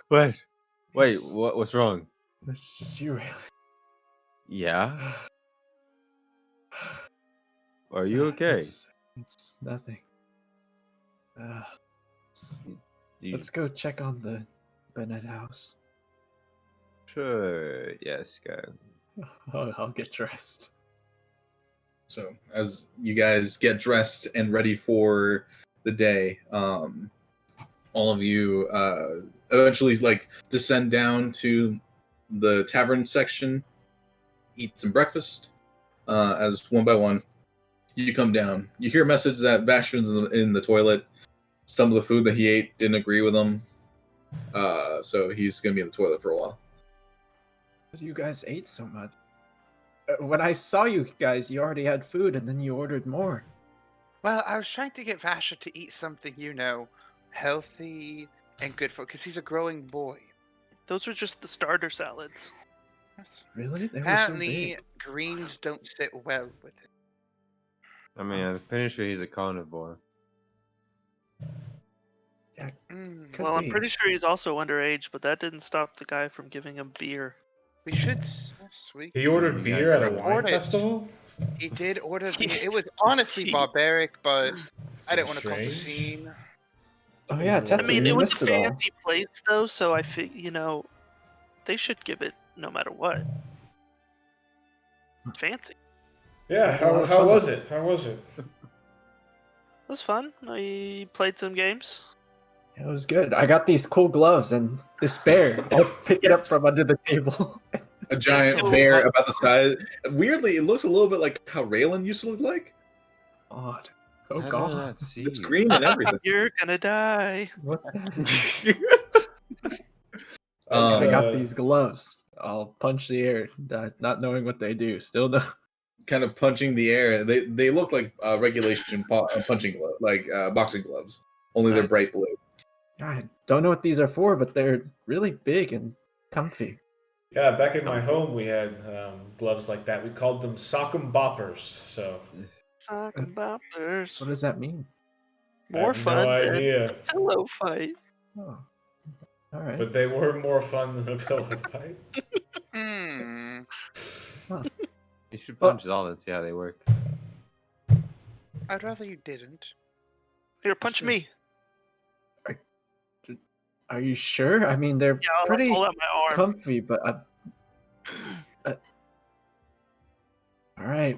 What? Wait, what's wrong? It's just you, Raylan. Yeah? Are you okay? It's nothing. You... Let's go check on the Bennett house. Sure, yes, go. I'll get dressed. So as you guys get dressed and ready for the day, all of you eventually descend down to the tavern section, eat some breakfast. As one by one, you come down. You hear a message that Bastion's in the toilet. Some of the food that he ate didn't agree with him, so he's gonna be in the toilet for a while. Because you guys ate so much. When I saw you guys, you already had food, and then you ordered more. Well, I was trying to get Vasher to eat something, healthy and good for, because he's a growing boy. Those are just the starter salads. Really? They were so Apparently, big. greens don't sit well with it. I mean, I'm pretty sure he's a carnivore. Yeah. Well, I'm be. pretty sure he's also underage, but that didn't stop the guy from giving him beer. We should. He ordered beer at a wine Report it. festival? He did order beer. It was honestly barbaric, but I didn't want to cause a Strange. scene. Oh yeah, I mean, you it was missed a it all. fancy place, though, so I think, they should give it no matter what. Fancy. Yeah, how was it? How was it? It was fun. I played some games. It was good. I got these cool gloves and this bear. I'll pick it up from under the table. A giant bear about the size. Weirdly, it looks a little bit like how Raylan used to look like. Odd. Oh How did I god. not see It's you? green and everything. You're gonna die. What the heck? I got Uh, these gloves. I'll punch the air, not knowing what they do. Still no. Kind of punching the air. They look like regulation punching gloves, like boxing gloves. Only they're Nice. bright blue. I don't know what these are for, but they're really big and comfy. Yeah, back in my home, we had gloves like that. We called them sock'em boppers. So Sock and boppers. What does that mean? I More have fun no than idea. a pillow fight. Oh. All right. But they were more fun than a pillow fight. Hmm. You should punch it all and see how they work. I'd rather you didn't. Here, punch me. Are you sure? I mean, they're Yeah, I'll pretty pull out my arm. comfy, but all right.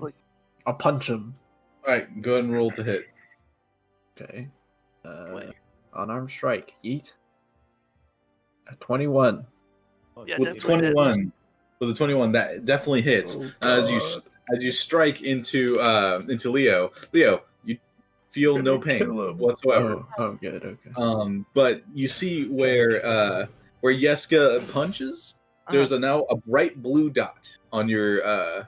I'll punch them. All right, go ahead and roll to hit. Okay. Wait. Unarmed strike. Yeet. 21. Yeah, With the definitely hits. 21, that definitely hits. Oh, As you strike into Leo. Leo, you feel no Gonna kill pain him. whatsoever. Oh, good. Okay. But you see where Yeska punches. There's now a bright blue dot on your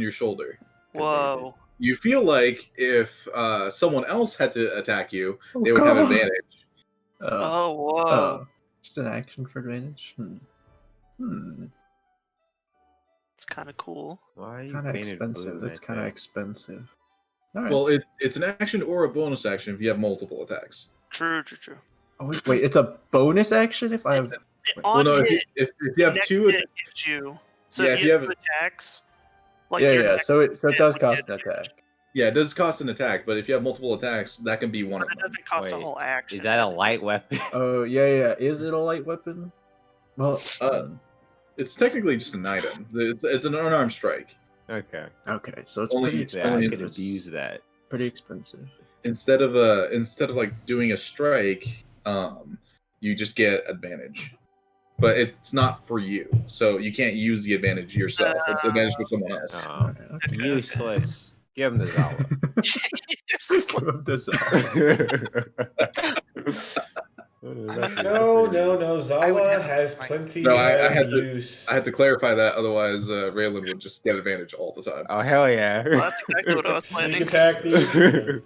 shoulder. Whoa. You feel like if someone else had to attack you, they would have advantage. Oh, whoa. Just an action for advantage. It's kind of cool. Why are you Kind of painted expensive. blue That's like kind of that? expensive. All right. Well, it's an action or a bonus action if you have multiple attacks. True. Oh, wait, it's a bonus action if I have. On Well, no, hit, if you have next two hit attacks. gives you. So Yeah, if if you you have have- two attacks. Like Yeah, your yeah. next So it hit does would cost get an attack. Yeah, it does cost an attack, but if you have multiple attacks, that can be one But of it them. doesn't cost a Wait, whole action. Is that a light weapon? Oh, yeah. Is it a light weapon? Well, It's technically just an item. It's an unarmed strike. Okay. okay. So it's Only pretty it's So I expensive. can It's abuse that. pretty expensive. Instead of like doing a strike, you just get advantage. But it's not for you, so you can't use the advantage yourself. It's advantage for someone else. Oh, Alright, okay. useless. Give him the Zala. Give him this No. I would Zala have- has plenty No, I of had to- use. I had to clarify that, otherwise Raylan would just get advantage all the time. Oh, hell yeah. Well, that's exactly what I was Sneak planning. attack, dude.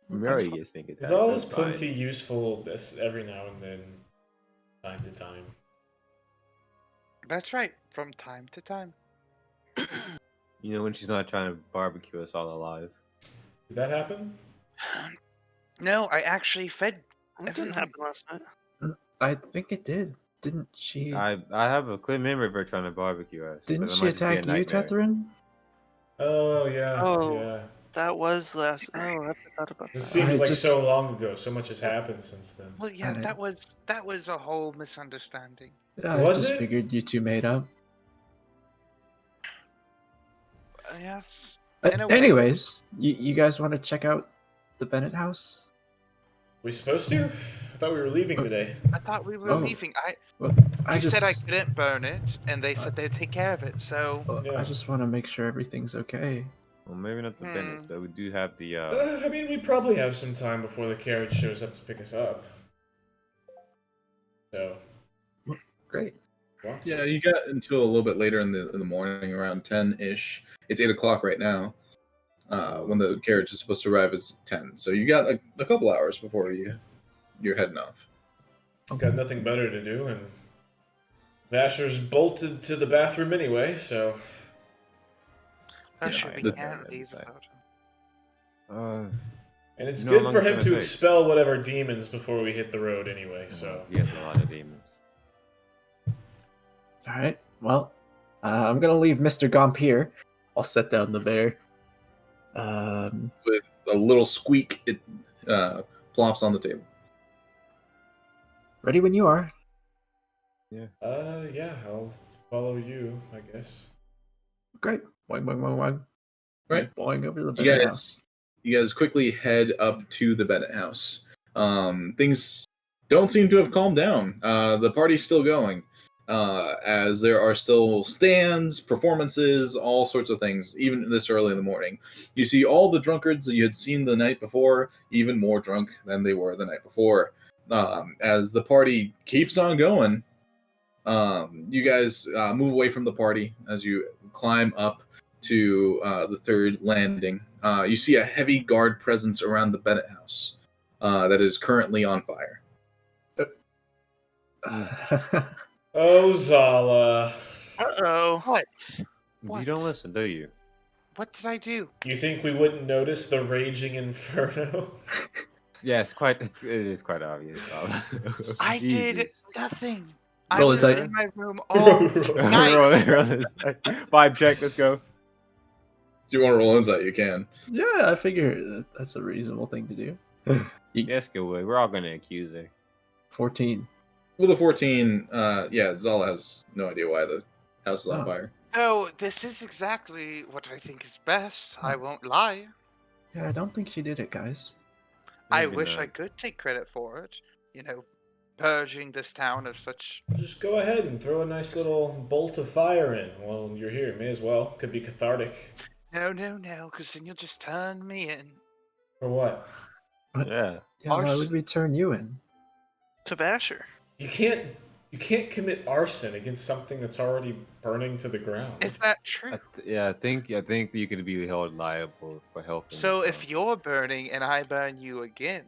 We already get sneak attack. Zala's that's fine. plenty useful this every now and then, time to time. That's right. From time to time. You know when she's not trying to barbecue us all alive. Did that happen? No, I actually fed. That didn't happen last night. I think it did. Didn't she? I have a clear memory of her trying to barbecue us. but Didn't that she might just be a attack you, nightmare. Tethrin? Oh yeah, Oh. yeah. That was last. Oh, I forgot about It that. seems I like just- so long ago. So much has happened since then. Well, yeah, I- that was a whole misunderstanding. Yeah, Was I just it? figured you two made up. Yes. In a way. Anyways, you guys want to check out the Bennett house? We supposed to? I thought we were leaving today. I thought we were Oh. leaving. Well, You said I couldn't burn it, and they said they'd take care of it. So Yeah. I just want to make sure everything's okay. Well, maybe not the Bennett's, but we do have the. I mean, we probably have some time before the carriage shows up to pick us up. So. Great. Well, Yeah, you got until a little bit later in the morning, around 10-ish. It's 8 o'clock right now. When the carriage is supposed to arrive is 10. So you got a couple hours before you're heading off. got nothing better to do, and Vasher's bolted to the bathroom anyway, so. that Yeah, should be the- can't leave without him. And it's You know how good long for it's him gonna to take. expel whatever demons before we hit the road anyway, so. He has a lot of demons. All right. Well, I'm gonna leave Mr. Gomp here. I'll set down the bear. With a little squeak, it plops on the table. Ready when you are. Yeah, I'll follow you, I guess. Great. Boing, boing, boing, boing. Right. Boing over to the You Bennett house. guys quickly head up to the Bennett house. Things don't seem to have calmed down. The party's still going, as there are still stands, performances, all sorts of things, even this early in the morning. You see all the drunkards that you had seen the night before, even more drunk than they were the night before. As the party keeps on going, you guys move away from the party as you climb up to the third landing. You see a heavy guard presence around the Bennett house that is currently on fire. Oh, Zala. Uh-oh. What? You don't listen, do you? What did I do? You think we wouldn't notice the raging inferno? Yeah, it is quite obvious. I did Jesus. nothing. I Roll was insight. in my room all night. Roll this. Vibe check. Let's go. If you want to roll insight, you can. Yeah, I figure that's a reasonable thing to do. Yes, go away. We're all gonna accuse her. 14. With a 14, Zala has no idea why the house is on Oh. fire. Oh, this is exactly what I think is best. I won't lie. Yeah, I don't think she did it, guys. I Maybe wish not. I could take credit for it. You know, purging this town of such. Just go ahead and throw a nice little bolt of fire in. Well, you're here. May as well. Could be cathartic. No, because then you'll just turn me in. For what? Yeah. Yeah, why Arson. would we turn you in? To Vasher. You can't commit arson against something that's already burning to the ground. Is that true? I think you could be held liable for helping. So if you're burning and I burn you again,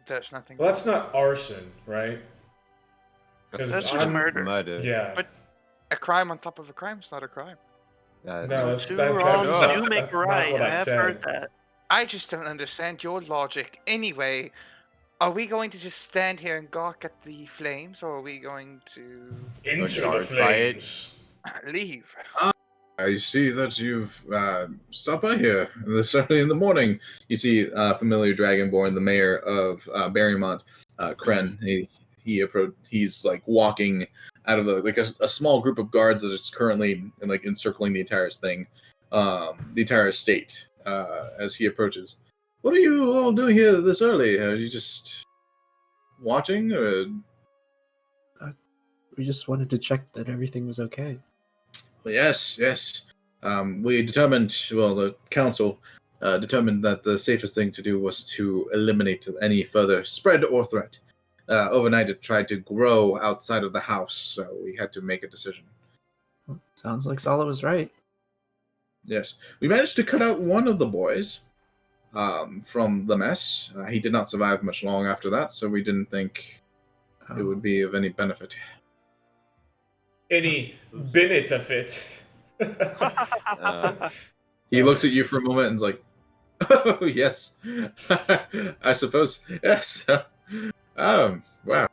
there's nothing. Well, that's not arson, right? that's That's just I'm- murder. Yeah. But a crime on top of a crime is not a crime. No, that's Two that's wrongs not- do make that's a not right. what I have said. heard that. I just don't understand your logic. Anyway, are we going to just stand here and gawk at the flames, or are we going to Into the charged by it. flames. leave? I see that you've stopped by here this early in the morning. You see familiar Dragonborn, the mayor of Barrymont, Kren. He's like walking out of a small group of guards that is currently encircling the entire thing, the entire estate. As he approaches, what are you all doing here this early? Are you just watching? Or... We just wanted to check that everything was okay. Yes. We determined, the council determined that the safest thing to do was to eliminate any further spread or threat. Overnight, it tried to grow outside of the house, so we had to make a decision. Well, sounds like Sala was right. Yes. We managed to cut out one of the boys from the mess. He did not survive much long after that, so we didn't think it would be of any benefit. Any benefit. He looks at you for a moment and is like, oh, yes. I suppose, yes. Wow.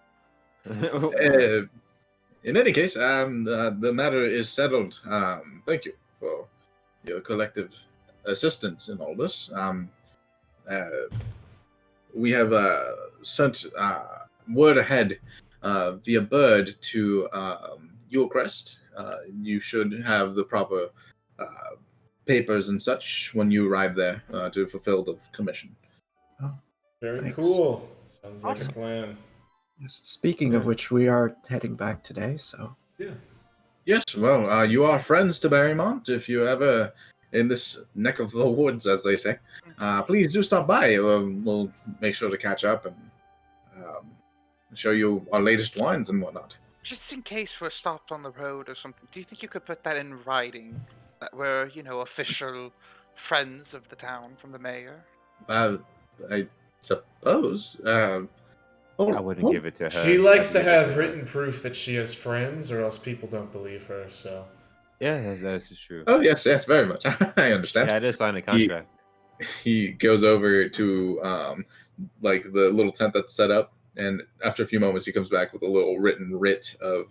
In any case, the matter is settled. Thank you for your collective assistance in all this. We have sent word ahead via bird to Yulecrest. You should have the proper papers and such when you arrive there to fulfill the commission. Very Thanks. cool. Sounds like Awesome. a plan. Yes, speaking of which, we are heading back today, so Yeah. Yes, well, you are friends to Barrymont. If you ever in this neck of the woods, as they say, please do stop by. We'll make sure to catch up and show you our latest wines and whatnot. Just in case we're stopped on the road or something, do you think you could put that in writing? That we're, official friends of the town from the mayor? I suppose. I wouldn't give it to her. She likes to I'd give it have her. written proof that she has friends, or else people don't believe her. So Yeah, that's true. Oh yes, very much. I understand. Yeah, I did sign a contract. He goes over to like the little tent that's set up, and after a few moments, he comes back with a little written writ of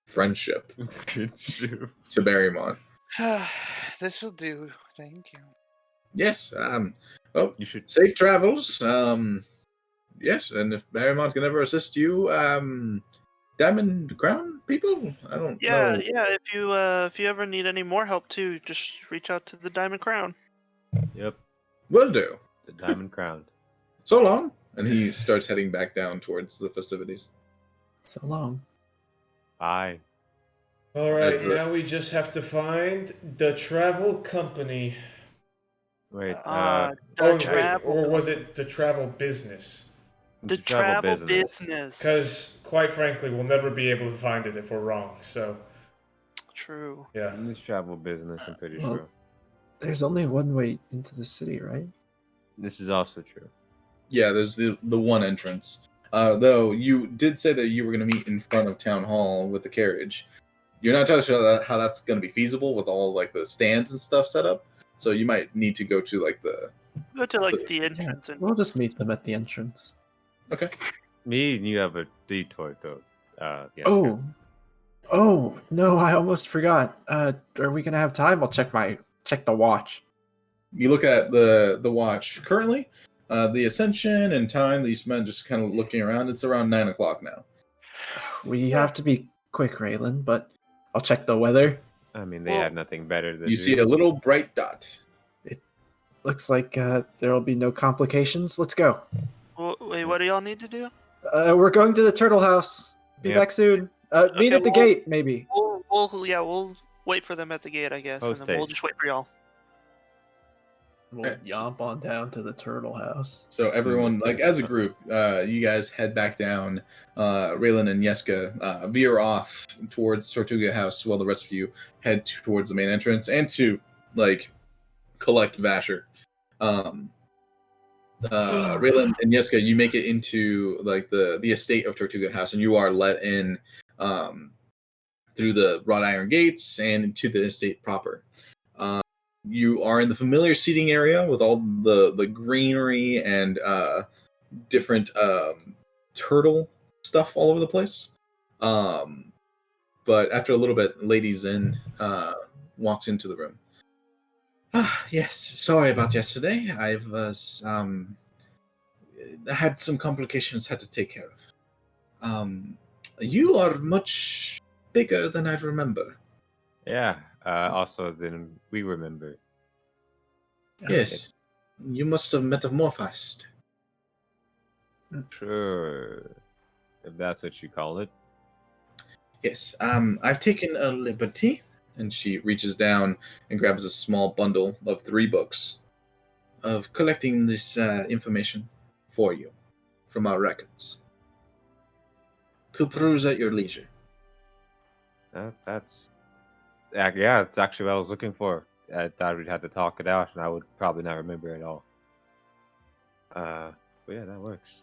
friendship to Barrymont. This will do. Thank you. Yes. Well, You should. safe travels. Yes, and if Barrymont's can ever assist you, Diamond Crown people, I don't Yeah, know. yeah. If you ever need any more help too, just reach out to the Diamond Crown. Yep, Will do. the Diamond Crown. So long. And he starts heading back down towards the festivities. so long. Bye. all right, As the- now we just have to find the travel company. Wait. The Oh, wait, travel, or was it the travel business? the travel business. Because, quite frankly, we'll never be able to find it if we're wrong. So, True. yeah. In this travel business, I'm pretty Well- sure. There's only one way into the city, right? This is also true. Yeah, there's the one entrance. Though you did say that you were going to meet in front of Town Hall with the carriage. You're not entirely sure how that's going to be feasible with all like the stands and stuff set up. So you might need to go to like the. Go to like the Yeah, entrance and we'll just meet them at the entrance. Okay. Me and you have a detour though. Yes, Oh no! I almost forgot. Are we gonna have time? I'll check the watch. You look at the watch currently. The ascension and time that you spent just kind of looking around. It's around 9 o'clock now. We have to be quick, Raylan, but I'll check the weather. I mean, they Well, had nothing better to do. You see a little bright dot. Looks like there will be no complications. Let's go. wait, what do y'all need to do? We're going to the turtle house. Be Yep. back soon. Meet Okay, at the well- gate, maybe. We'll wait for them at the gate, I guess, and then we'll Post-haste. just wait for y'all. We'll yomp on down to the turtle house. So everyone, like as a group, you guys head back down. Raylan and Yeska veer off towards Tortuga House, while the rest of you head towards the main entrance and to like collect Vasher. Raylan and Yeska, you make it into like the estate of Tortuga House, and you are let in through the wrought iron gates and into the estate proper. You are in the familiar seating area with all the greenery and different turtle stuff all over the place. But after a little bit, Lady Zen walks into the room. Yes, sorry about yesterday. I was had some complications had to take care of. You are much bigger than I remember. Yeah. Also, then we remember. Yes, you must have metamorphosed. Sure. If that's what you call it. Yes, I've taken a liberty, and she reaches down and grabs a small bundle of 3 books of collecting this information for you from our records to peruse at your leisure. That's. Yeah, it's actually what I was looking for. I thought we'd have to talk it out, and I would probably not remember it all. But yeah, that works.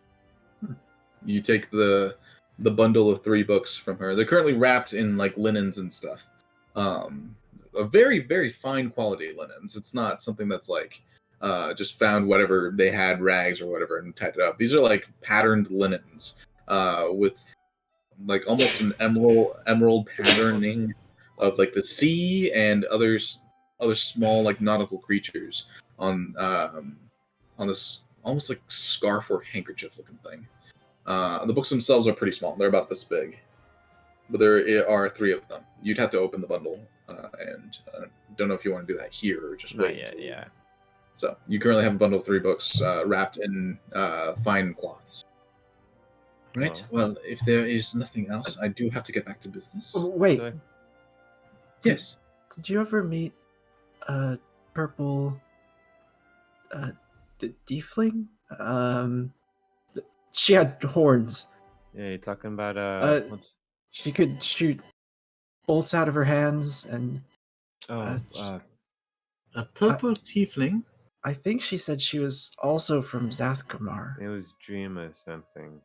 You take the bundle of 3 books from her. They're currently wrapped in like linens and stuff. A very, very fine quality linens. It's not something that's like just found whatever they had, rags or whatever, and tied it up. These are like patterned linens with like almost an emerald patterning of like the sea and other small like nautical creatures on this almost like scarf or handkerchief looking thing. The books themselves are pretty small; they're about this big, but there are 3 of them. You'd have to open the bundle, and don't know if you want to do that here or just Not wait. yet, yeah. So you currently have a bundle of 3 books wrapped in fine cloths. Right. Well, if there is nothing else, I do have to get back to business. Wait, Okay. Yes. did you ever meet purple Deefling? She had horns. Yeah, you're talking about what's... She could shoot bolts out of her hands, and Oh, A purple tiefling? I think she said she was also from Zathkamar. it was Dream or something.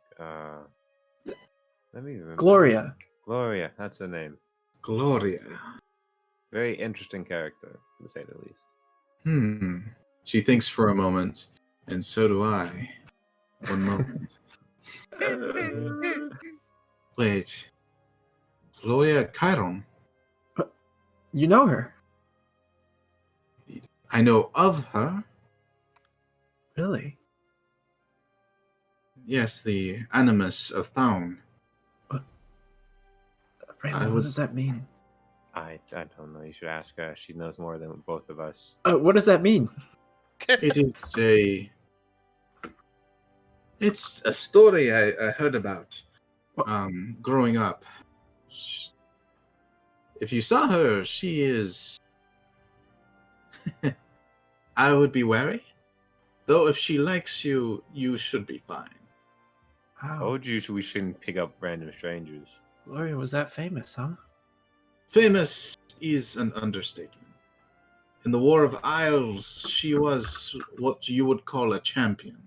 Let me remember. Gloria. Gloria, that's her name. Gloria. Very interesting character, to say the least. She thinks for a moment, and so do I. One moment. Wait. Gloria Chiron? You know her? I know of her. Really? Yes, the Animus of Thaun. Brandon, what does that mean? I don't know. You should ask her. She knows more than both of us. What does that mean? It's a story I heard about growing up. If you saw her, she is... I would be wary. Though if she likes you, you should be fine. I Wow. told you we shouldn't pick up random strangers. Gloria was that famous, huh? Famous is an understatement. In the War of Isles, she was what you would call a champion.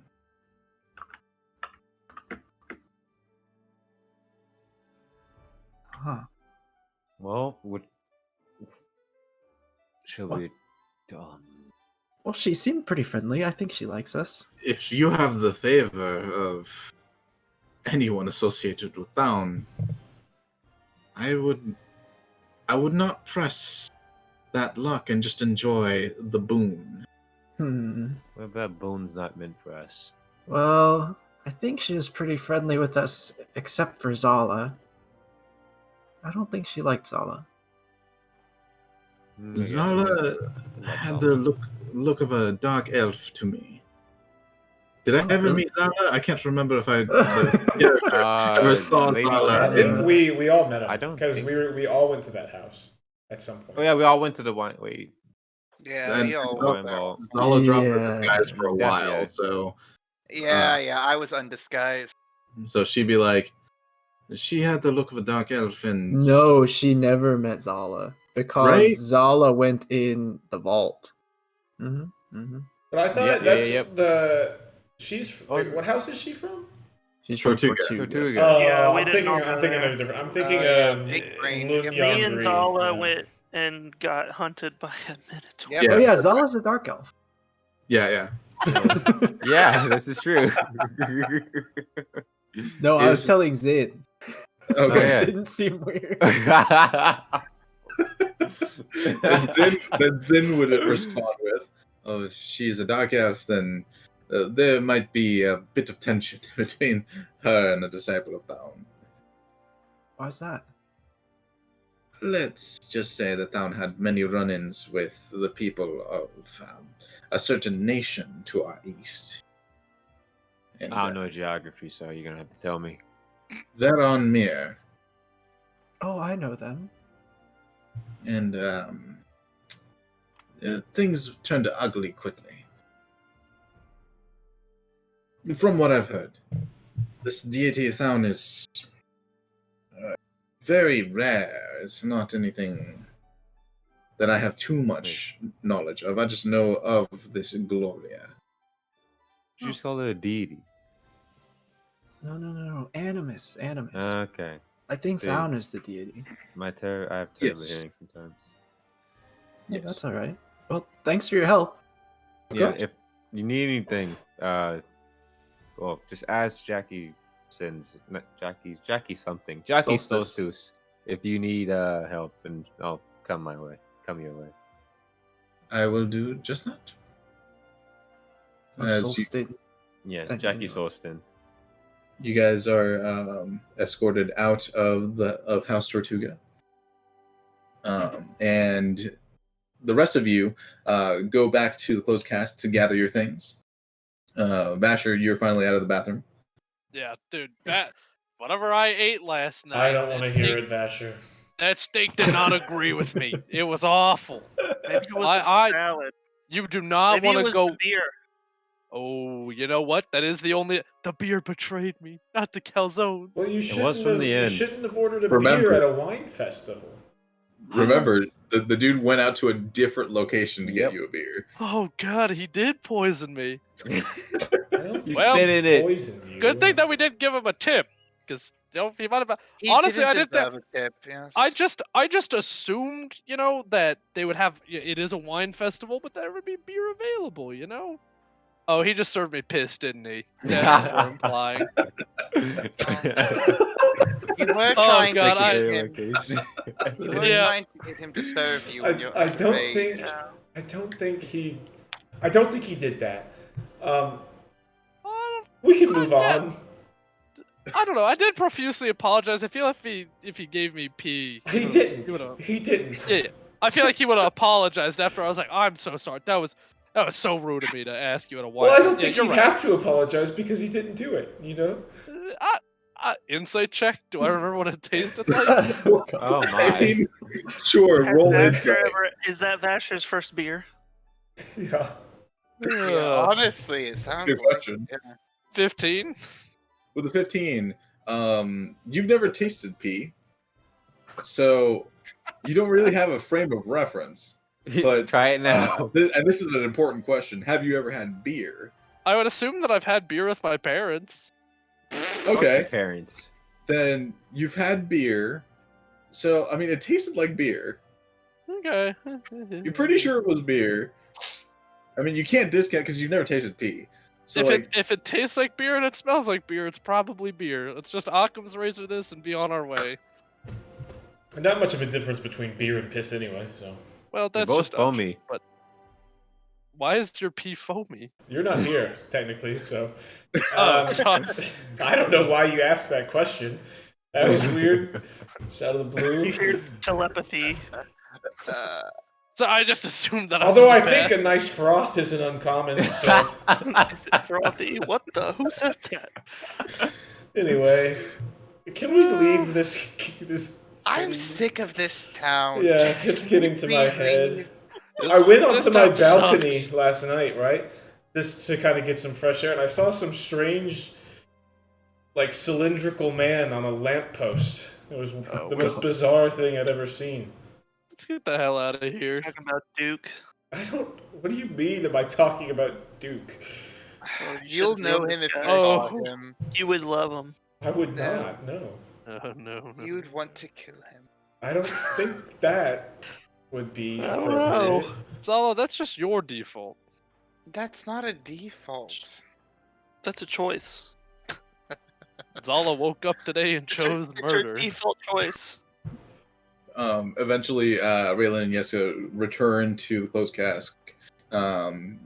Huh. Well, what shall we... Well, she seemed pretty friendly. I think she likes us. If you have the favor of anyone associated with Thaun, I would not press that luck and just enjoy the boon. What about bones not meant for us? Well, I think she was pretty friendly with us, except for Zala. I don't think she liked Zala. I guess Zala we like had Zala. the look of a dark elf to me. Did I ever really? meet Zala? I can't remember if I ever saw Lady Zala. I think Shadow. we all met him. I don't because think- we all went to that house at some point. Oh yeah, we all went to the wine. Wait, Yeah, And we all Zala- went there. Zala dropped her Yeah. disguise for a Definitely, while, yeah. so Yeah, I was undisguised. she'd be like, she had the look of a dark elf, and No, she never met Zala because Right? Zala went in the vault. But I thought Yep, that's yep. the she's Oh. wait, what house is she from? She's from Tortuga. Tortuga. Oh, Yeah, we I'm didn't thinking all I'm go thinking there. of a different. I'm thinking yeah, of Big Brain. Lun Yeah, Me Yangri, and Zala yeah. went and got hunted by a minotaur. Yep. Yeah. Oh yeah, Zala's a dark elf. yeah. yeah, this is true. No, I was Is- telling Zid. So Okay. yeah. it didn't seem weird. Then Zin would respond with, "Oh, if she's a dark elf, then there might be a bit of tension between her and a disciple of Thaun. Why's that? Let's just say that Thaun had many run-ins with the people of a certain nation to our east. And, I don't know geography, so you're gonna have to tell me. Veron Mir, Oh, I know them. and things turned ugly quickly. From what I've heard, this deity Thaun is very rare. It's not anything that I have too much knowledge of. I just know of this Gloria. You just call it a deity. No. Animus. Okay. I think see. Thaun is the deity. I have terrible Yes. hearing sometimes. Yeah, that's all right. Well, thanks for your help. Yeah, Okay. if you need anything, well, just ask Jackie sends Jackie something. Jackie Solstice. Solstice. If you need help, and I'll come my way. Come your way. I will do just that. As Solstice. Yeah, And, Jackie you know. Solston. you guys are escorted out of House Tortuga, and the rest of you go back to the closed cast to gather your things. Basher, you're finally out of the bathroom. Yeah, dude, whatever I ate last night. I don't want to that hear steak- it, Vasher. That steak did not agree with me. It was awful. Maybe it was I- the salad. You do not Maybe want it to was go. the beer. Oh, you know what? That is the only. The beer betrayed me, not the calzones. Well, you was shouldn't from have. the You end. shouldn't have ordered a Remember- beer at a wine festival. Remember, the dude went out to a different location to Yep. get you a beer. Oh God, he did poison me. I don't think Well, he spit in it. poisoned you. Good thing that we didn't give him a tip, because he might have. He Honestly, didn't I didn't. deserve a tip. Yes. I just assumed, that they would have. It is a wine festival, but there would be beer available. Oh, he just served me piss, didn't he? That's what we're implying. You were Oh, trying God, to I- get him. You were Yeah. trying to get him to serve you. when you're I don't underage. think. I don't think he did that. We can move on. I don't know. I did profusely apologize. I feel if he gave me pee, He would've- didn't. He didn't. Yeah, I feel like he would have apologized after. I was like, I'm so sorry. That was so rude of me to ask you at a wine. Well, I don't Yeah, think you're he'd right. have to apologize because he didn't do it. Insight check. Do I remember what it tasted like? Oh I my. mean, sure, Has roll Vasher insight. is that Vasher's first beer? Yeah. Yeah, honestly, it sounds Good like question. yeah. 15. With a 15, you've never tasted pee, so you don't really have a frame of reference. But Try it now. and this is an important question: have you ever had beer? I would assume that I've had beer with my parents. Fuck Okay, your parents. then you've had beer. So I mean, it tasted like beer. Okay. You're pretty sure it was beer. I mean, you can't discount because you've never tasted pee. So If it tastes like beer and it smells like beer, it's probably beer. Let's just Occam's razor this and be on our way. Not much of a difference between beer and piss anyway, so. Well, They're that's both just foamy. But why is your pee foamy? You're not here, technically, so. Oh, sorry. I don't know why you asked that question. That was weird. It's out of the blue. Weird telepathy. So I just assumed that. Although I I was think a nice froth isn't uncommon, so. Is it frothy? What the? Who said that? Anyway, can we leave this? I'm sick of this town. Yeah, it's getting to my Please head. leave. I went onto my This town balcony sucks. last night, right? Just to kind of get some fresh air, and I saw some strange, like, cylindrical man on a lamppost. It was the most bizarre thing I'd ever seen. Let's get the hell out of here. Talking about Duke. I don't. What do you mean? Am I talking about Duke? Well, You'll should know this him if you guy. saw him. You would love him. I would No. not. No, Oh no. You'd want to kill him. I don't think that would be I don't know. appropriate. Zala, that's just your default. That's not a default. That's a choice. Zala woke up today and chose It's your murder. default choice. eventually, Raylan and Yeska return to the closed cask.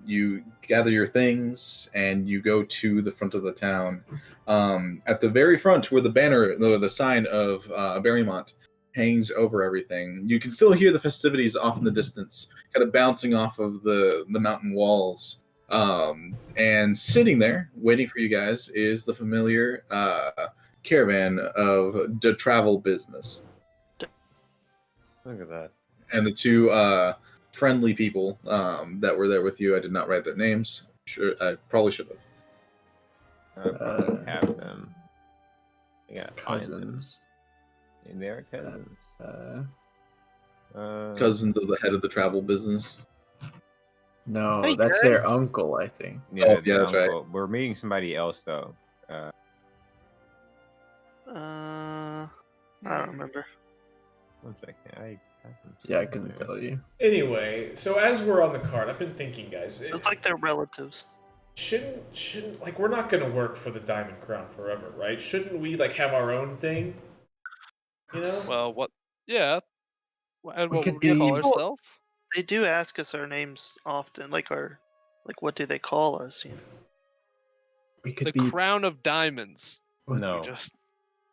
You gather your things and you go to the front of the town. At the very front, where the banner, the sign of Barrymont hangs over everything, you can still hear the festivities off in the distance, kind of bouncing off of the mountain walls. And sitting there, waiting for you guys, is the familiar caravan of the travel business. Look at that. And the two friendly people that were there with you, I did not write their names. Sure, I probably should have. I probably have them. I gotta find them. Cousins. And they're cousins. Cousins of the head of the travel business. No, Hey, that's their guys. uncle, I think. Yeah, Oh, the yeah, that's right. uncle. We're meeting somebody else though. I don't remember. One second. I have them Yeah, I couldn't somewhere. tell you. Anyway, so as we're on the card, I've been thinking, guys. It's like they're relatives. shouldn't like we're not gonna work for the Diamond Crown forever, right? Shouldn't we like have our own thing? You know? Well, what? Yeah. And We what could would we call be- ourselves? They do ask us our names often, like what do they call us? You know? We could The be. Crown of Diamonds. No. You just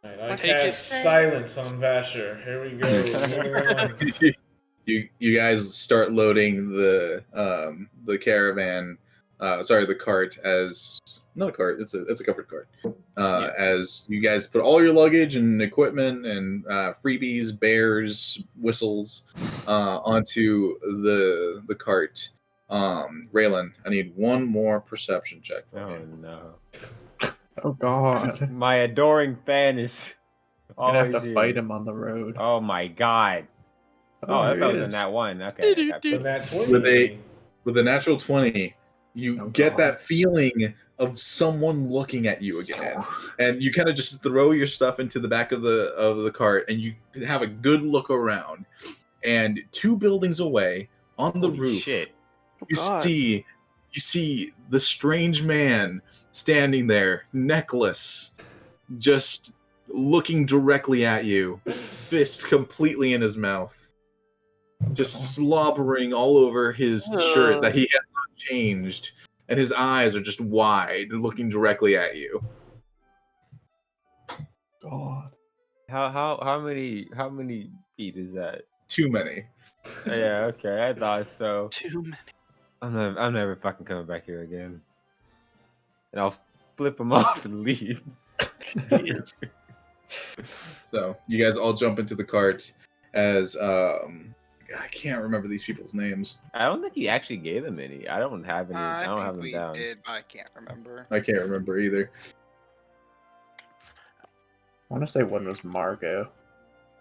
Right, I Take it. cast silence on Vasher. Here we go. Moving on. you guys start loading the caravan, the cart as not a cart. It's a covered cart. Yeah. As you guys put all your luggage and equipment and freebies, bears, whistles onto the cart. Raylan, I need one more perception check from Oh you. no. Oh God. My adoring fan is I'm gonna have to always fight here. him on the road. Oh my god. Oh, I here thought he it was in is. that one. Okay. I got The nat 20. With a natural 20, you Oh, get God. that feeling of someone looking at you again, and you kind of just throw your stuff into the back of the cart, and you have a good look around. And 2 buildings away, on the Holy roof, shit. Oh, you God. see the strange man standing there, necklace, just looking directly at you, fist completely in his mouth, just slobbering all over his shirt that he has not changed, and his eyes are just wide, looking directly at you. God. How many feet is that? Too many. Yeah, okay, I thought so. Too many. I'm never fucking coming back here again. And I'll flip him off and leave. Yes. So you guys all jump into the cart as I can't remember these people's names. I don't think you actually gave them any. I don't have any. I don't I have think them we down. did, but I can't remember. I can't remember either. I want to say one was Margot.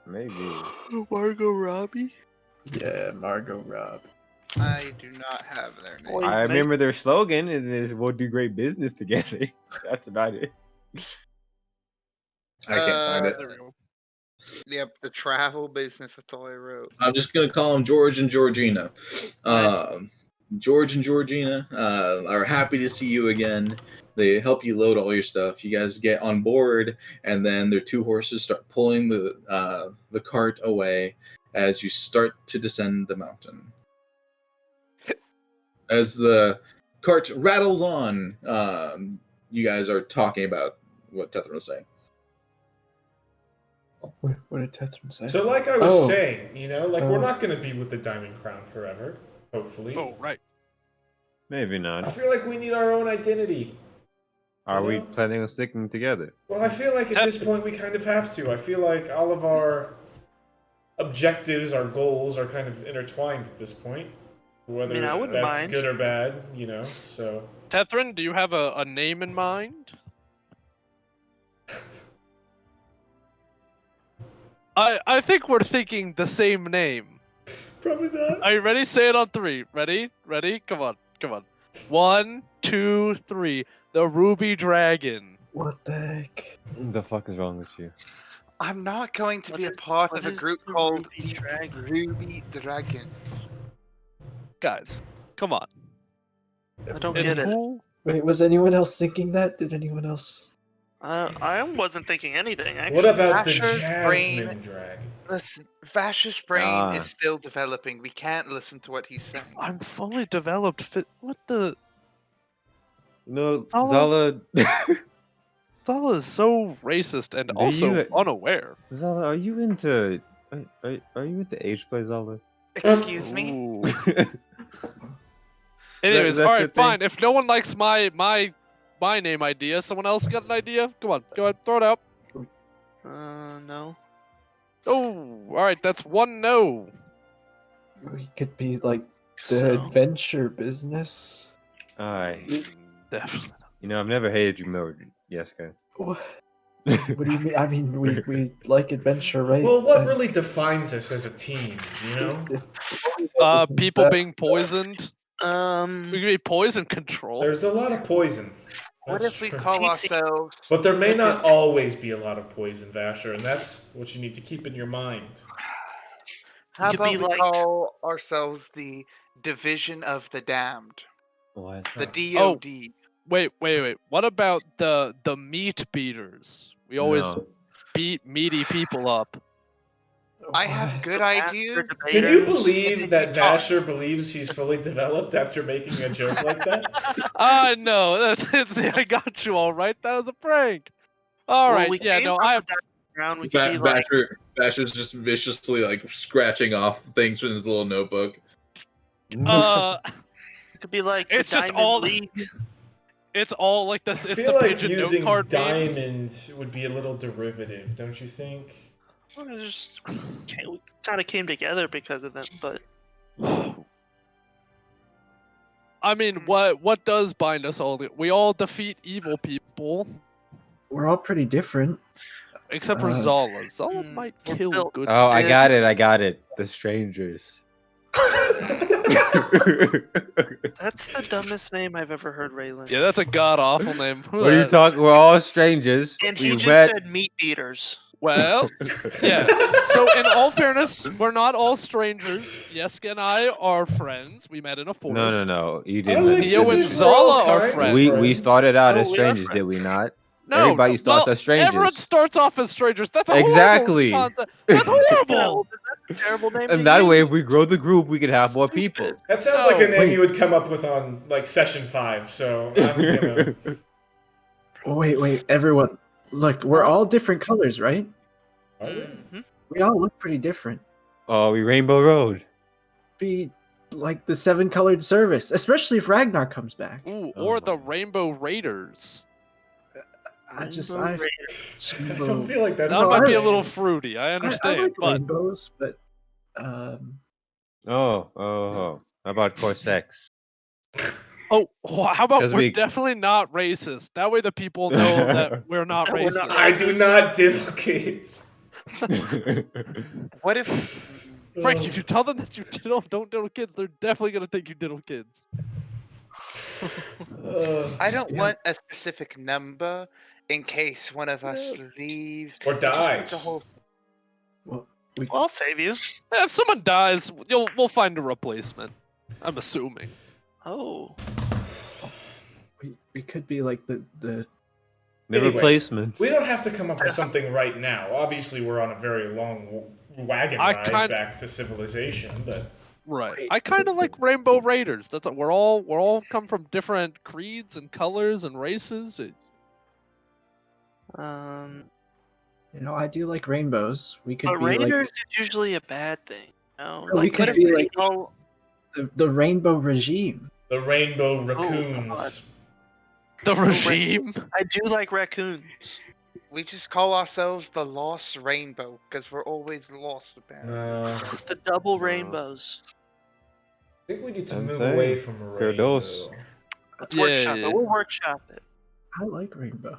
Maybe. Margot Robbie. Yeah, Margot Rob. I do not have their name. Wait, I remember their slogan, and it is "We'll do great business together." That's about it. I can't find it. there we go. Yep, the travel business. That's all I wrote. I'm just gonna call them George and Georgina. Nice. George and Georgina are happy to see you again. They help you load all your stuff. You guys get on board, and then their 2 horses start pulling the cart away as you start to descend the mountain. As the cart rattles on, you guys are talking about what Tethrin was saying. What did Tethrin say? So, like I was Oh. saying, you know, like Oh. we're not going to be with the Diamond Crown forever, hopefully. Oh, right. Maybe I not. feel like we need our own identity. Are we Yeah. planning on sticking together? Well, I feel like at this point we kind of have to. I feel like all of our objectives, our goals are kind of intertwined at this point. Whether I wouldn't that's mind. good or bad, you know, so. Tethrin, do you have a name in mind? I think we're thinking the same name. Probably not. Are you ready? Say it on 3. Ready? Ready? Come on. 1, 2, 3. The Ruby Dragon. What the heck? What the fuck is wrong with you? I'm not going to What be a is- part what of a is group the called Ruby the Dragon? Ruby Dragon. Guys, come on. I don't It's get it. cool. Wait, was anyone else thinking that? Did anyone else? I wasn't thinking anything. Actually. What about the Asher's brain- Jasmine Dragon? Listen, Vash's brain Ah. is still developing. We can't listen to what he's saying. I'm fully developed. What the? No, Zala- Zala. Zala is so racist and Do also you- unaware. Zala, are you into? Are you into age play, Zala? Excuse me? Ooh. Is Anyways, that all your right, thing? fine. If no one likes my name idea, someone else got an idea? Come on, go ahead, throw it out. No. Oh, all right, that's 1 no. We could be like the So, adventure business. Definitely. You know, I've never hated you more, Jessica. What? What do you mean? I mean, we like adventure, right? Well, what And really defines us as a team, you know? People being poisoned. We um, could be poison control. There's a lot of poison. What That's if we true. call PC ourselves... But there may the not always be a lot of poison, Vasher, and that's what you need to keep in your mind. How could about be we like- call ourselves the Division of the Damned? What? The Huh. DOD. Wait. What about the meat beaters? We always No. beat meaty people up. I have good ideas. Can you And believe then that you talk. Vasher believes he's fully developed after making a joke like that? No, I got you all right. That was a prank. All Well, right, we yeah, came no, from I the background. We could be like, Basher's just viciously like scratching off things from his little notebook. we could be like It's the just Diamond all- League. it's all like I this. It's feel the like pigeon note using card meme. diamonds would be a little derivative, don't you think? Well, we kind of came together because of them, but I mean, what does bind us all? We all defeat evil people, We're all pretty different. except for Uh, Zala. Zala might we're kill built- good. Oh, I Dude. got it. The strangers. that's the dumbest name I've ever heard, Raylan. Yeah, that's a god awful name. Who What are you that- talking? We're all strangers. And we he just met. said meat beaters. Well, yeah. So, in all fairness, we're not all strangers. Yeska and I are friends. We met in a forest. No. You I didn't. like let to Theo me and think finish. we're all Zala are kind of friends. We friends. started out Oh, as we are strangers, did friends. we not? No, Everybody starts well, as strangers. Everyone starts off as strangers. That's a Exactly. horrible concept. That's horrible. That's a terrible name. And to that way, use. if we grow the group, we can have more people. That sounds like a No, name wait. you would come up with on like session 5. So I'm gonna. Wait, everyone. Look, we're all different colors, right? Are we? Mhm. We all look pretty different. Oh, we Rainbow Road. Be like the 7-colored service, especially if Ragnar comes back. Ooh, Oh or my the God. Rainbow Raiders. I just, Rainbow I, Raiders. I don't feel like that's. That No, might be a I- little fruity. I I understand, like but rainbows, but Oh. How about Corsex? oh, how about 'Cause we're we- definitely not racist? That way, the people know that we're not That we're racist. not I do not diddle kids. What if Frank, if you tell them that you don't diddle kids, they're definitely gonna think you diddle kids. I don't Yeah. want a specific number in case one of us leaves Or It just puts dies. a whole- well, Well, I'll save you. If someone dies, we'll find a replacement. I'm assuming. Oh. we could be like the The Anyway, replacements. We don't have to come up with something right now. Obviously, we're on a very long wagon I ride back to civilization, but Right. Wait, I kind of like Rainbow Raiders. That's we're all come from different creeds and colors and races. I do like rainbows. We could But be Raiders is usually a bad thing. No, We like, could what if be we like call the rainbow regime. the rainbow God. raccoons. The regime. I do like raccoons. we just call ourselves the Lost Rainbow because we're always lost apparently. The double rainbows. I think we need to I'm move saying, away from they're rainbow. those. Let's Yeah, workshop yeah. it. We'll workshop it. I like rainbow.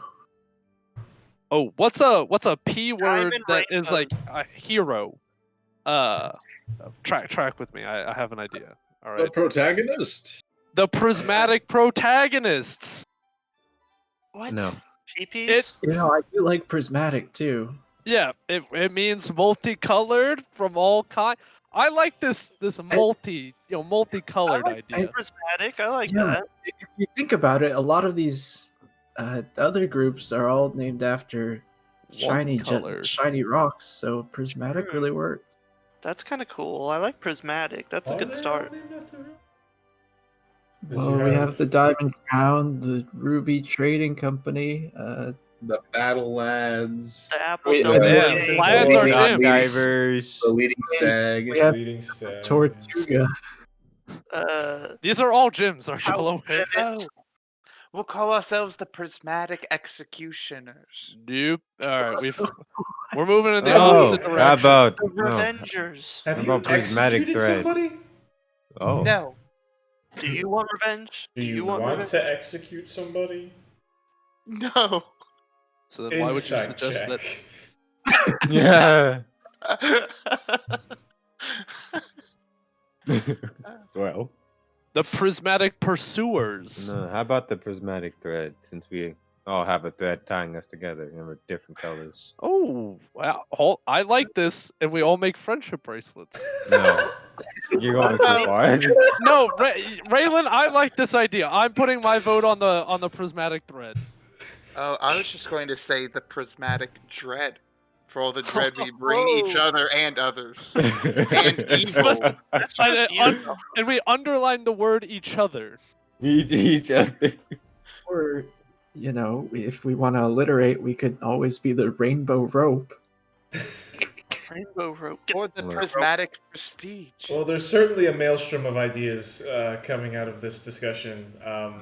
Oh, what's a p word Diamond that is like rainbows. a hero? Track with me. I have an idea. All The right. protagonist. The prismatic protagonists. What? No. GPs? I do like prismatic too. Yeah, it means multicolored from all kind. I like this multicolored I like idea. prismatic. I like Yeah. that. If you think about it, a lot of these other groups are all named after shiny Colored. shiny rocks, so prismatic True. really works. That's kind of cool. I like prismatic. That's a Are good they all start. named after rainbows? Well, we have the Diamond Crown, the Ruby Trading Company. The Battle Lads. The apple Wait, double yeah, A. lads are Leading- gems. Divers. The leading stag. We have Leading stag. Tortuga. These are all gyms, are How- Jello. Oh, we'll call ourselves the Prismatic Executioners. Nope. All right, we're moving in the Oh, opposite how direction. about The no. Revengers. Have How you about prismatic executed thread? somebody? Oh. No. Do you want revenge? Do you want revenge? to execute somebody? No. So then, why would you Insight suggest that? check. Yeah. Well. The prismatic pursuers. No, how about the prismatic thread? Since we all have a thread tying us together and we're different colors. Oh, wow. I like this, and we all make friendship bracelets. No. You're going too far. No, Raylan, I like this idea. I'm putting my vote on the prismatic thread. Oh, I was just going to say the prismatic dread. For all the dread we bring each other and others. And evil. That's just And we underline the word each other. Each other. Or, you know, if we want to alliterate, we could always be the rainbow rope. Rainbow rope. Or the prismatic prestige. Well, there's certainly a maelstrom of ideas coming out of this discussion.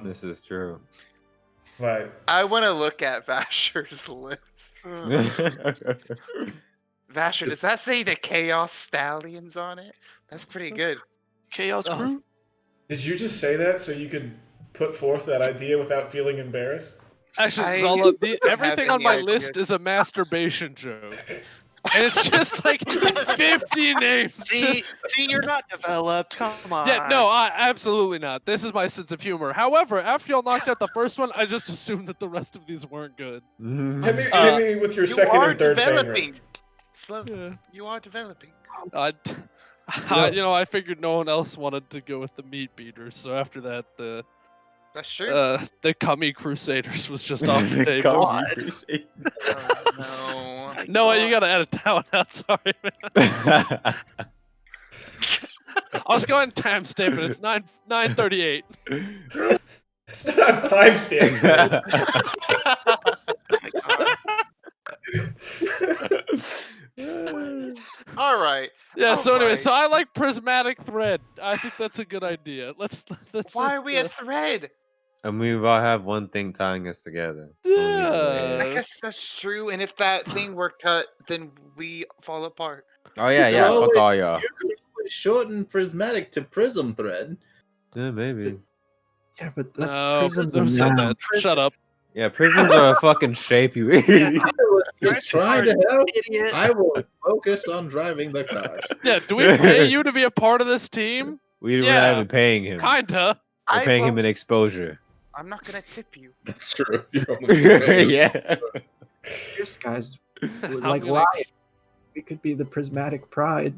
This is true. But I want to look at Vasher's list. Vasher, does that say the Chaos Stallions on it? That's pretty good. Chaos Crew? did you just say that so you could put forth that idea without feeling embarrassed? Actually, I Zala, don't everything have on any my ideas. list is a masturbation joke. And it's just like 50 names. See, you're not developed. Come on. Yeah, no, absolutely not. This is my sense of humor. However, after y'all knocked out the first one, I just assumed that the rest of these weren't good. Hit me with your You second are and third developing. favorite. Slow. Yeah. You are developing. You know, I figured no one else wanted to go with the meat beaters, so after that, That's true. the Cummy Crusaders was just off the table. Oh, no. No, you gotta edit that one out. Sorry, man. I was going timestamp, but it's 9:38. It's not timestamp. All right. Yeah. So anyway, Alright. so I like prismatic thread. I think that's a good idea. Let's. Why are we a thread? And we all have one thing tying us together. Only the way. I guess that's true. And if that thing were cut, then we fall apart. Oh yeah, Throw fuck it. all y'all. You could shorten prismatic to prism thread. Yeah, maybe. Yeah, but No, prisms who are said now. that? Shut up. Yeah, prisms are a fucking shape, you idiot. I was just trying to help. Idiot. I will focus on driving the car. Yeah. Do we pay you to be a part of this team? We're Yeah. not even paying him. Kinda. We're paying him won't- an exposure. I'm not gonna tip you. That's true. You're only paying. Yeah. This guys, I'm like gonna lion. We could be the prismatic pride.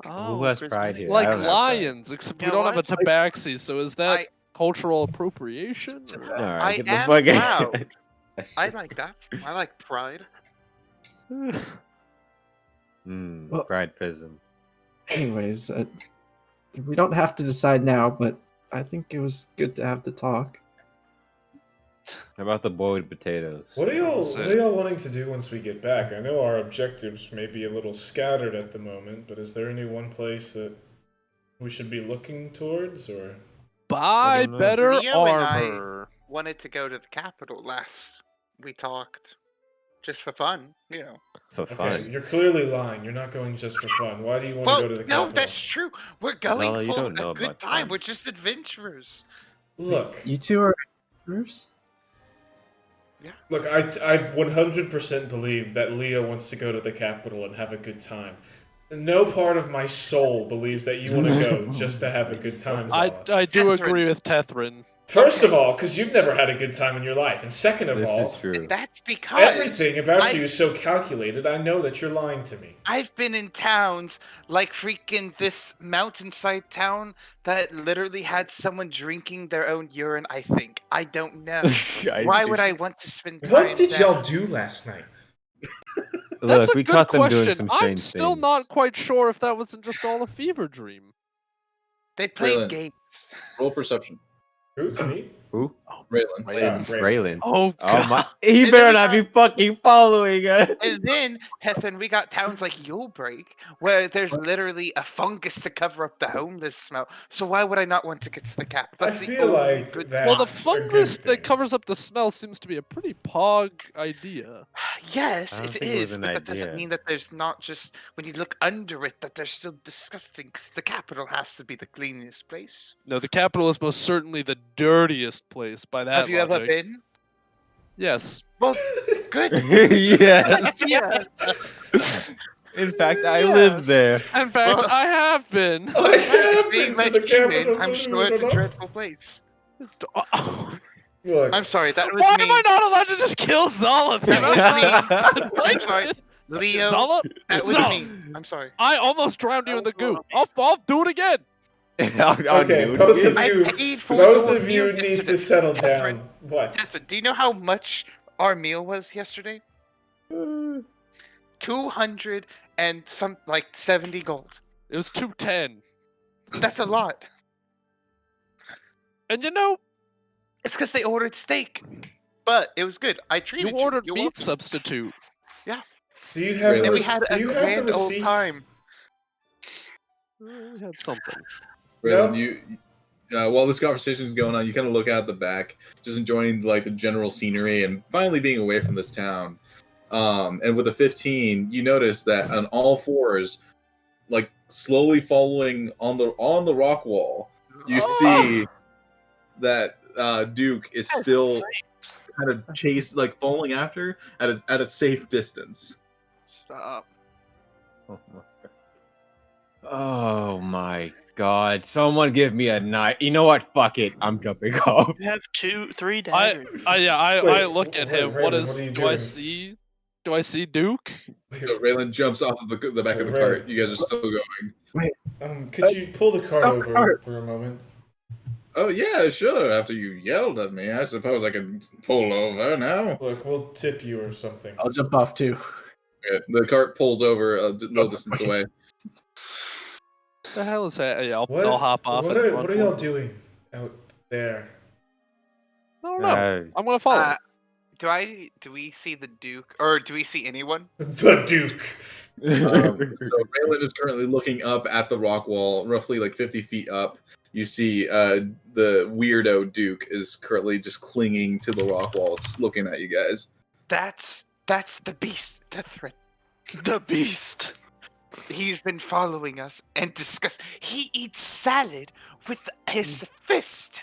Who has pride here? I Like don't have pride. lions, except we You know don't have a what? tabaxi. So is that I- cultural appropriation? or- All right, I get the am fuck proud. out. I like that. I like pride. Well- Pride prism. Anyways, we don't have to decide now, but I think it was good to have the talk. How about the boiled potatoes? What are y'all Say what are y'all wanting to do once we get back? I know our objectives may be a little scattered at the moment, but is there any one place that we should be looking towards, or Buy don't know. better Leo and I- armor. Wanted to go to the capital last we talked. Just for fun, you know. For fun. okay, you're clearly lying. You're not going just for fun. Why do you want Well, to go to the no, capital? that's true. We're going No, you for don't know a good about time. fun. We're just adventurers. Look, You two are adventurers? look, I 100% believe that Leo wants to go to the capital and have a good time. No part of my soul believes that you want to go just to have a good time. Zala. I do Tethrin. agree with Tethrin. First of all, because you've never had a good time in your life, and second of This all, is true. That's because everything about I- you is so calculated. I know that you're lying to me. I've been in towns like freaking this mountainside town that literally had someone drinking their own urine, I think. I don't know. Why would I want to spend time What did there? y'all do last night? That's Look, a we good caught them doing question. some I'm strange still things. not quite sure if that wasn't just all a fever dream. They played Raylan. games. Roll perception. Who? Me? Who? Raylan. Yeah, Raylan. Oh, Oh God. my! He And better then not we be fucking following us. And then, Tethan, we got towns like Yulebreak, where there's literally a fungus to cover up the homeless smell. So why would I not want to get to the capital? I That's the feel only like good that- Well, the That's a good fungus thing. that covers up the smell seems to be a pretty pog idea. Yes, I don't it think it was is, an but that doesn't idea. mean that there's not just when you look under it that they're still disgusting. The capital has to be the cleanest place. No, the capital is most certainly the dirtiest place by that Have you ever logic. been? Yes. Well, good. Yes. Yeah. In fact, I lived there. In fact, Well- I have been. I have Being been to let the you in, capital. I'm sure it's a dreadful place. Look, I'm sorry, that was Why me. am I not allowed to just kill Zala? That was me. I'm sorry. Leo, Zala? that was No. me. I'm sorry. I almost drowned you in the goop. I'll do it again. Okay, both of I you, paid for both your of you meal need yesterday. to settle Catherine, down. What? Catherine, do you know how much our meal was yesterday? 200 and some, like 70 gold. It was 210. That's a lot. And you know, It's because they ordered steak, but it was good. I you treated you. ordered You're meat welcome. substitute. Do you have And the And we rec- had do a you have the grand old receipts? time. We had something. Raylan, No. you while this conversation is going on, you kind of look out the back, just enjoying like the general scenery and finally being away from this town. And with a 15, you notice that on all fours, like slowly following on the rock wall, you see that Duke is still kind of following after at a safe distance. Stop. Oh my god! Someone give me a knife. You know what? Fuck it. I'm jumping off. You have 3 I daggers. I look at him. Wait, What Raymond, is? what are you Do I doing? see? Do I see Duke? So Raylan jumps off of the back of the cart. You guys are still going. Could you pull the cart Stop the over cart. for a moment? Oh yeah, sure. After you yelled at me, I suppose I can pull over now. Look, we'll tip you or something. I'll jump off too. Yeah, the cart pulls over a little distance away. The hell is that? Yeah, What? I'll hop off. What and are, run what are for y'all it. doing out there? I don't know. I'm gonna follow. him. Do we see the Duke, or do we see anyone? The Duke. So Raylan is currently looking up at the rock wall, roughly like 50 feet up. You see the weirdo Duke is currently just clinging to the rock wall, just looking at you guys. That's the beast, Catherine. The beast. He's been following us and He eats salad with his fist.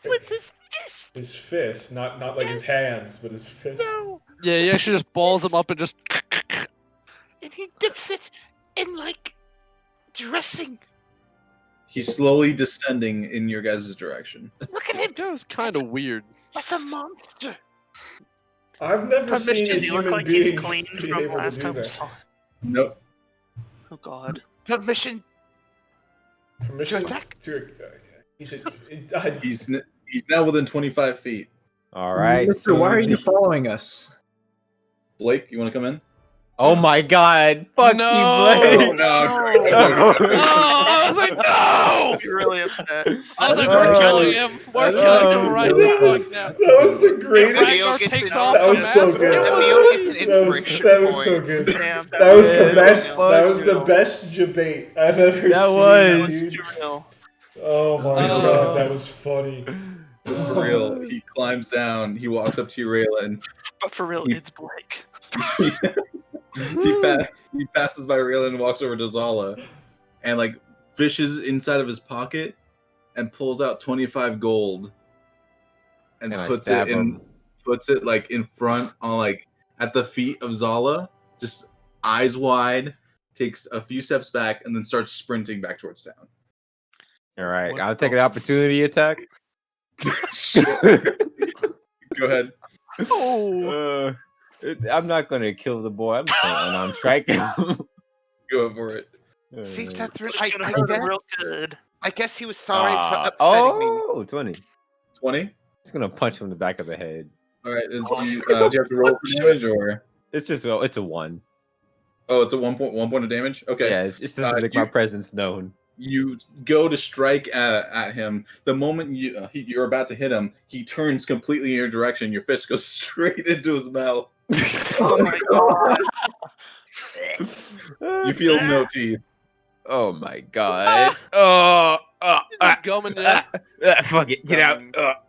With his fist. His fist, not like his hands, but his fist. No. Yeah, he actually just balls him up and just. And he dips it in like dressing. He's slowly descending in your guys' direction. Look at him. That was kind of weird. That's a monster. I've never seen a Does he look human like he's being clean be from able to last do time we that. saw him? Nope. Oh god. Permission. Permission To attack? He's now within 25 feet. All right. Mister, why are you following us? Blake, you want to come in? Oh my god! Fuck No! you, Blake. Oh, I was like, no! I'll be really upset. I was like, Oh. we're killing him. We're killing him right that the was, fuck now. that was the greatest. Ragnar gets takes an- off that the was so mask. good. It Emil was gets an That was inspiration so point. good. Damn, That was the Yeah, best. fuck That was the you. best debate I've ever That seen. was. dude. too real. Oh my god, that was funny. For real. He climbs down. He walks up to you, Raylan. But for real, He- it's Blake. He passes by Raylan and walks over to Zala and like fishes inside of his pocket and pulls out 25 gold and And I puts stab it in him. puts it like in front on like at the feet of Zala, just eyes wide, takes a few steps back and then starts sprinting back towards town. All right. What I'll take the an opportunity attack. Go ahead. Oh, I'm not gonna kill the boy. I'm just gonna unarmed strike him. Go for it. See, Catherine, It's gonna hurt him real good. I guess he was sorry for upsetting me. Oh, 20. 20. Just gonna punch him in the back of the head. All right. Do you have to roll for damage or? It's just it's a 1. Oh, it's a 1 point of damage. Okay. Yeah, it's just to make my presence known. You go to strike at him. The moment you're about to hit him, he turns completely in your direction. Your fist goes straight into his mouth. Oh my god. You feel no teeth. Oh my god. Oh, just gumming you. fuck it. Get out.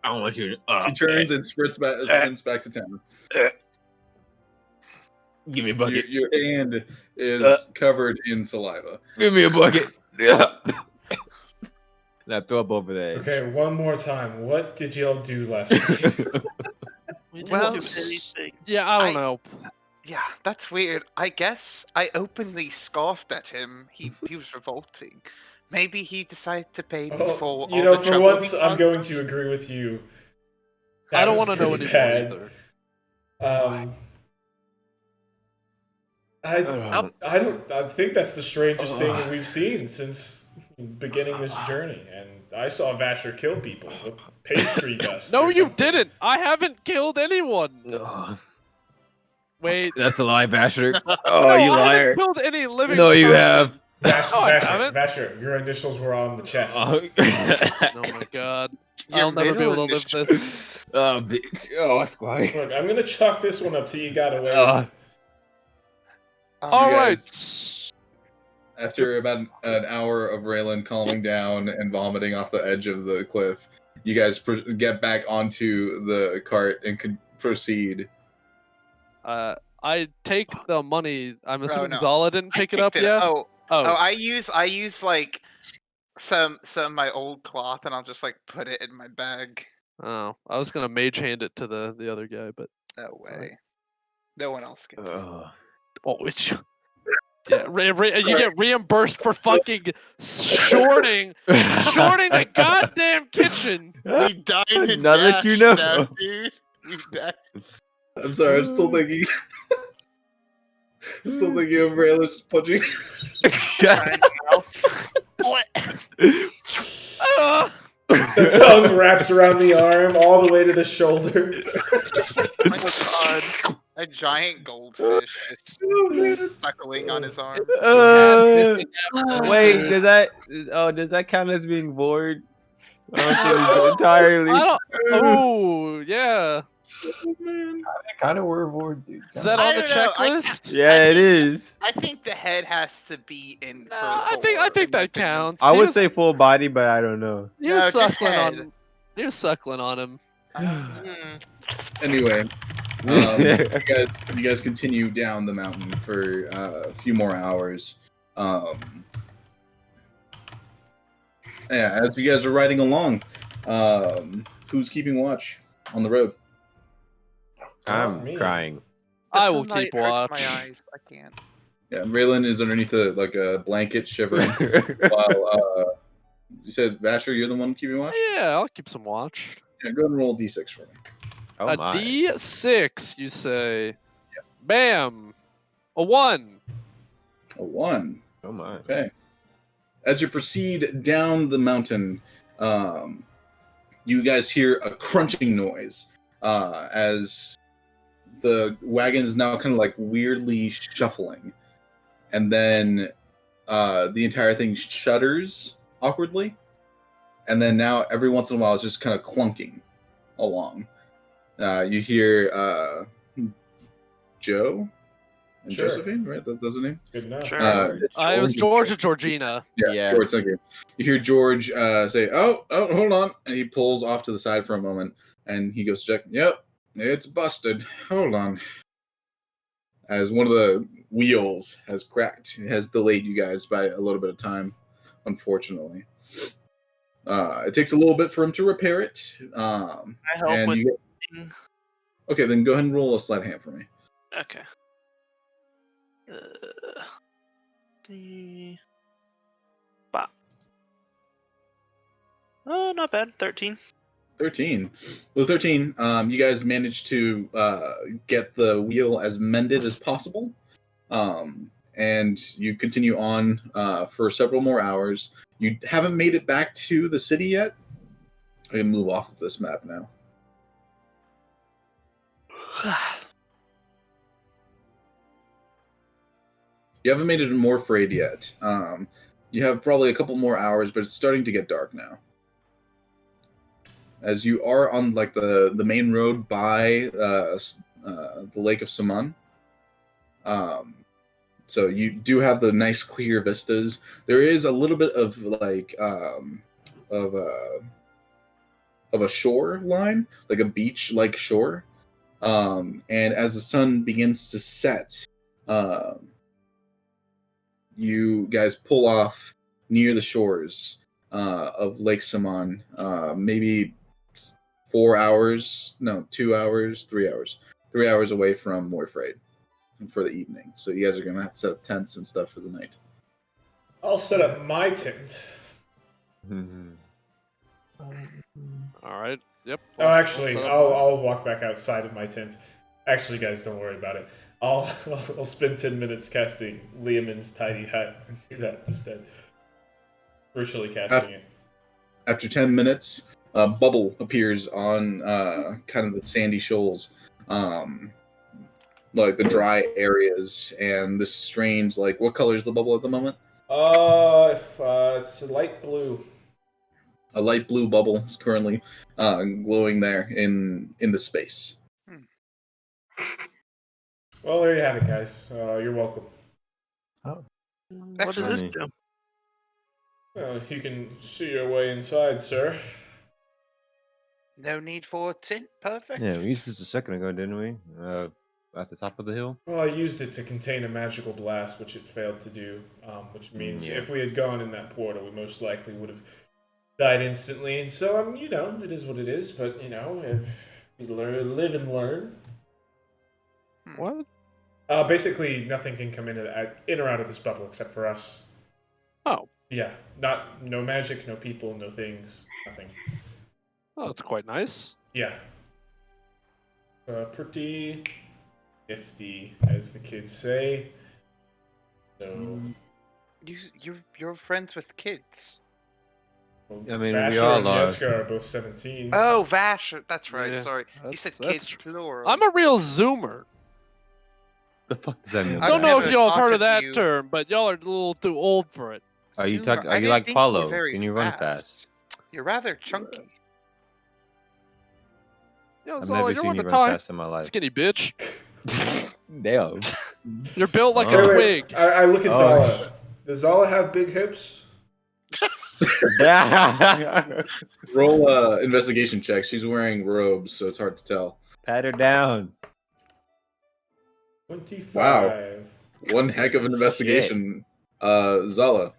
I don't want you to. He turns and sprints back to town. Give me a bucket. Your hand is covered in saliva. Give me a bucket. Now throw up over there. Okay, one more time. What did y'all do last night? We didn't Well, do anything. Yeah, I don't know. Yeah, that's weird. I guess I openly scoffed at him. He was revolting. Maybe he decided to pay me for all You know, the for trouble once, he I'm caused going us. to agree with you. I That don't was want to know pretty anymore bad. either. I think that's the strangest thing we've seen since beginning this journey. And I saw Vasher kill people with pastry dust. No, or you something. didn't. I haven't killed anyone. Wait. That's a lie, Basher. No, You I liar. haven't killed any living No, you person. have. Vasher, your initials were on the chest. Oh my god. I'll never be able to live this. Bitch. That's quiet. Look, I'm gonna chalk this one up to you got away. Alright. After about an hour of Raylan calming down and vomiting off the edge of the cliff, you guys get back onto the cart and can proceed. I take the money. I'm assuming no. Zala didn't pick it up yet? Oh, I use like some of my old cloth, and I'll just like put it in my bag. Oh, I was gonna mage hand it to the other guy, but no way. No one else gets it. Yeah, you get reimbursed for fucking shorting the goddamn kitchen. We died in Now that you know, now, dude. We died. I'm sorry, I'm still thinking. I'm still thinking of Raylan just punching. The tongue wraps around the arm all the way to the shoulder. Oh my god. A giant goldfish just suckling on his arm. Wait, does that count as being bored? I don't think it's entirely. Oh, yeah. Kind of were bored, dude. Is that on the checklist? Yeah, it is. I think the head has to be in. I think that counts. I would say full body, but I don't know. He was suckling on him. Anyway, you guys continue down the mountain for a few more hours. As you guys are riding along, who's keeping watch on the road? I'm crying. I will keep watch. My eyes. I can't. Yeah, Raylan is underneath a blanket shivering. While you said, Vasher, you're the one keeping watch? Yeah, I'll keep some watch. Yeah, go ahead and roll a d6 for me. A D6, you say? Yeah. Bam! A 1. A 1. Oh my. Okay. As you proceed down the mountain, you guys hear a crunching noise as the wagon is now kind of like weirdly shuffling. And then the entire thing shudders awkwardly. And then now every once in a while it's just kind of clunking along. You hear Joe and Josephine, right? That's the name? Good enough. Sure. It was George or Georgina. Yeah. George, thank you. You hear George say, oh, hold on. And he pulls off to the side for a moment. And he goes to check. Yep, it's busted. Hold on. As one of the wheels has cracked. It has delayed you guys by a little bit of time, unfortunately. It takes a little bit for him to repair it. I help with... Okay, then go ahead and roll a sleight of hand for me. Okay. Oh, not bad. 13. 13. Well, 13, you guys managed to get the wheel as mended as possible. And you continue on for several more hours. You haven't made it back to the city yet. I can move off of this map now. You haven't made it to Morfraid yet. You have probably a couple more hours, but it's starting to get dark now. As you are on like the main road by the Lake of Saman. So you do have the nice clear vistas. There is a little bit of like of a shore line, like a beach like shore. And as the sun begins to set, you guys pull off near the shores of Lake Saman, maybe 4 hours, no, 2 hours, 3 hours. 3 hours away from Morfraid for the evening. So you guys are going to have to set up tents and stuff for the night. I'll set up my tent. All right. Yep. Oh, actually, I'll walk back outside of my tent. Actually, guys, don't worry about it. I'll spend 10 minutes casting Liamon's tiny hut and do that instead. Virtually casting it. After 10 minutes, a bubble appears on kind of the sandy shoals, like the dry areas, and this strange, like, what color is the bubble at the moment? It's a light blue. A light blue bubble is currently glowing there in the space. Well, there you have it, guys. You're welcome. What does this Excellent. do? Well, if you can see your way inside, sir. No need for a tint. Perfect. Yeah, we used this a second ago, didn't we? At the top of the hill. Well, I used it to contain a magical blast, which it failed to do. Which means Yeah. if we had gone in that portal, we most likely would have died instantly. And so, it is what it is. But if you live and learn. What? Basically, nothing can come in or out of this bubble except for us. Oh. Yeah, no magic, no people, no things, nothing. Oh, that's quite nice. Yeah. Pretty nifty, as the kids say. So. You're friends with kids. Well, I mean, Vasher we all and are. Jessica are both 17. Oh, Vasher. That's right. Yeah, Sorry, you said kids plural. I'm a real zoomer. The fuck does that mean? I don't know if never y'all have thought heard of of that you- term, but y'all are a little too old for it. Are you Zoomer. talking? I Are you didn't like think you were Paulo? very Can you run fast? You're rather chunky. Yo, I've Zola, never you're seen one you to run tie. fast in my life. Skinny bitch. Damn. You're built like Oh. a Wait, twig. I look at Oh. Zala. Does Zala have big hips? Roll investigation check. She's wearing robes, so it's hard to tell. Pat her down. 25. Wow. One heck of an investigation. Zala,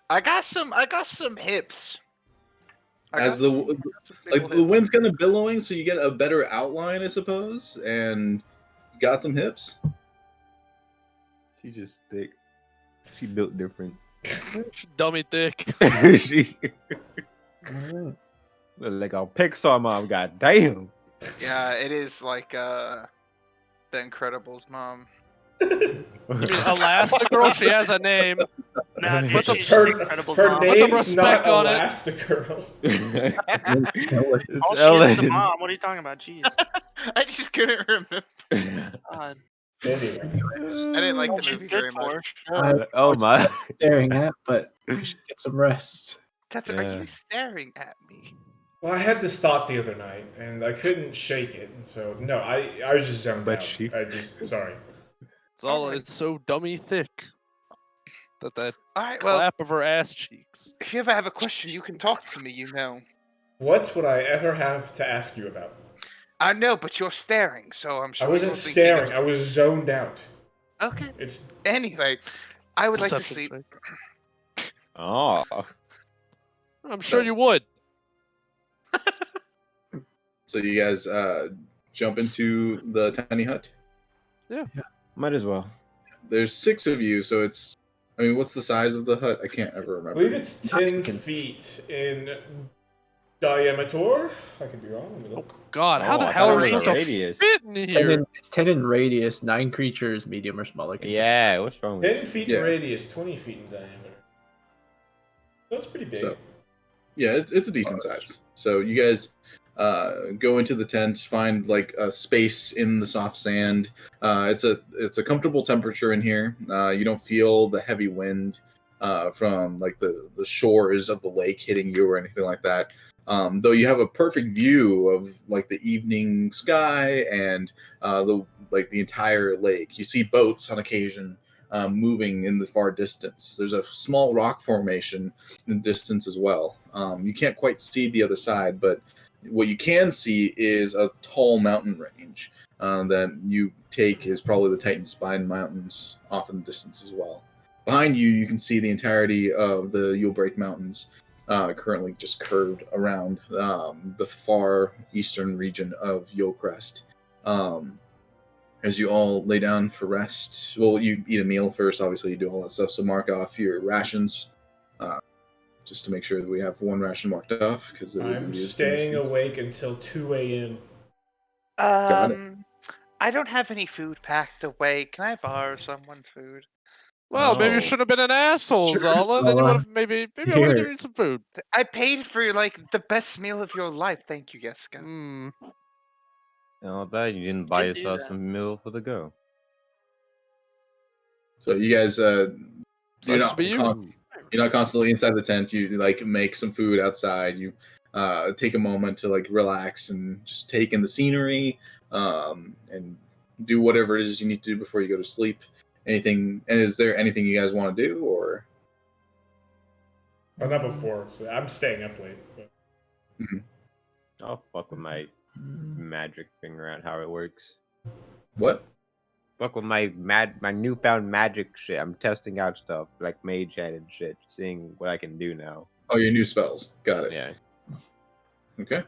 I got some hips. as the wind's kind of billowing, so you get a better outline, I suppose, and you got some hips. She just thick. She built different. Dummy thick. She look like a Pixar mom. God damn. Yeah, it is like The Incredibles mom. You mean Elastigirl? She has a name. Nah, dude, What's a she's her- incredible. Her mom. What's some name's not respect on it? Elastigirl. It's All she Ellen. is a mom. What are you talking about? Jeez. I just couldn't remember. God. Anyway. I didn't like All the she's movie good very for. much. Oh my. Staring at, but you should get some rest. Catherine, Yeah. are you staring at me? Well, I had this thought the other night, and I couldn't shake it. And so, no, I was just zoned But out. she- Sorry. It's so dummy thick. That All right, well, clap of her ass cheeks. if you ever have a question, you can talk to me, What would I ever have to ask you about? I know, but you're staring, so I'm sure I wasn't you're thinking staring. of- I was zoned out. Okay. It's Anyway, I would like to Perception see. check. Oh. I'm sure you would. So you guys jump into the tiny hut. Might as well. There's 6 of you, so it's. I mean, what's the size of the hut? I can't ever I remember. believe it's 10 feet in diameter. I could be wrong. Let me look. God, how Oh, the I hell thought are it we was supposed a to radius. fit in It's 10 here? in, it's 10 in radius, 9 creatures, medium or smaller. can fit. Yeah, what's wrong with 10 feet Yeah. in radius, 20 feet in diameter. That's pretty big. So- Yeah, it's a decent size. So you guys go into the tent, find like a space in the soft sand. It's a comfortable temperature in here. You don't feel the heavy wind from like the shores of the lake hitting you or anything like that. Though you have a perfect view of like the evening sky and the entire lake. You see boats on occasion moving in the far distance. There's a small rock formation in the distance as well. You can't quite see the other side, but what you can see is a tall mountain range that you take is probably the Titan Spine Mountains off in the distance as well. Behind you, you can see the entirety of the Yulebreak Mountains, currently just curved around the far eastern region of Yulcrest. As you all lay down for rest, well, you eat a meal first. Obviously, you do all that stuff. So mark off your rations, just to make sure that we have one ration marked off. Because I'm staying awake until 2 a.m. Got it. I don't have any food packed away. Can I borrow someone's food? Well, maybe you No. should have been an asshole, Sure, Zala. Then you Zala. would have maybe I would have Here. given you some food. I paid for like the best meal of your life. Thank you, Jessica. Hmm. No, that you didn't buy Did do yourself that. some meal for the go. So you guys, you're Sucks to be you. you're not constantly inside the tent. You like make some food outside. You take a moment to like relax and just take in the scenery, and do whatever it is you need to do before you go to sleep. Anything? And is there anything you guys want to do, or? Well, not before. So I'm staying up late. But... I'll fuck with my magic finger out how it works. What? Fuck with my newfound magic shit. I'm testing out stuff like mage hand and shit, seeing what I can do now. Oh, your new spells. Got it. Yeah. Okay.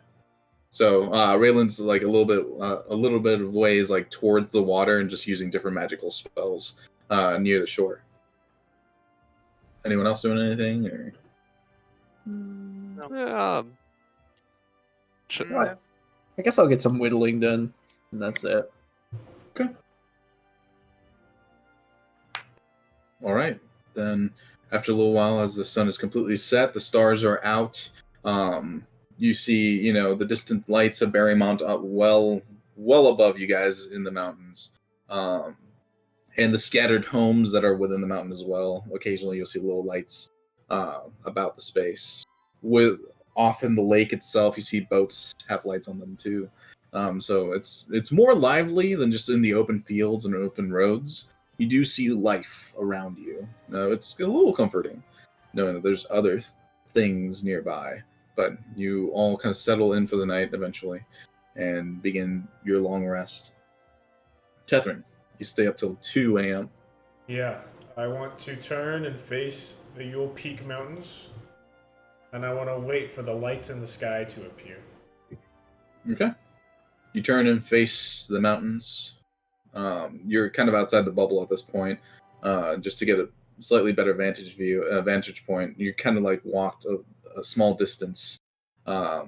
So Raylan's like a little bit of ways like towards the water and just using different magical spells near the shore. Anyone else doing anything? Or Should What? I guess I'll get some whittling done, and that's it. okay. All right. Then after a little while, as the sun is completely set, the stars are out. You see, the distant lights of Barrymont up well above you guys in the mountains. And the scattered homes that are within the mountain as well. Occasionally you'll see little lights about the space. With often the lake itself, you see boats have lights on them too. So it's more lively than just in the open fields and open roads. You do see life around you. It's a little comforting knowing that there's other things nearby. But you all kind of settle in for the night eventually and begin your long rest. Tethrin, you stay up till 2 a.m. Yeah, I want to turn and face the Yule Peak Mountains, and I want to wait for the lights in the sky to appear. Okay. You turn and face the mountains. You're kind of outside the bubble at this point, just to get a slightly better vantage point. You kind of like walked a small distance, not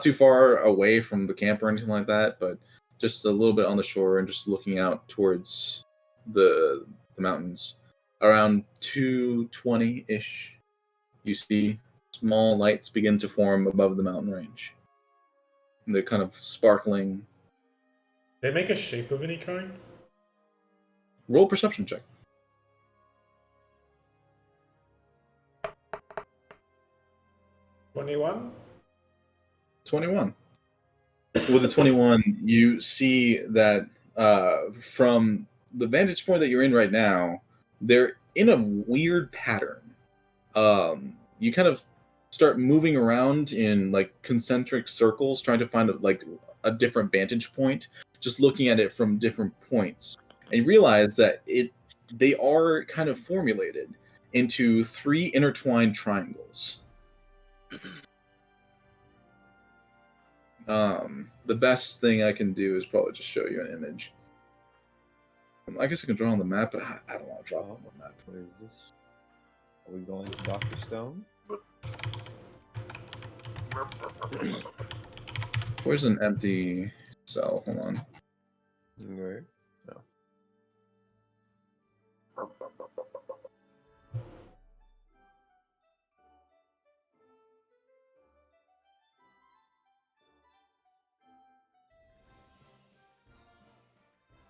too far away from the camp or anything like that, but just a little bit on the shore and just looking out towards the mountains. Around 2:20-ish, you see small lights begin to form above the mountain range. And they're kind of sparkling. They make a shape of any kind? Roll perception check. 21? 21. With a 21, you see that from the vantage point that you're in right now, they're in a weird pattern. You kind of start moving around in like concentric circles, trying to find a different vantage point, just looking at it from different points, and you realize that they are kind of formulated into 3 intertwined triangles. The best thing I can do is probably just show you an image. I guess I can draw on the map, but I don't want to draw on the map. What is this? Are we going to Dr. Stone? Where's an empty cell? Hold on. Okay. No.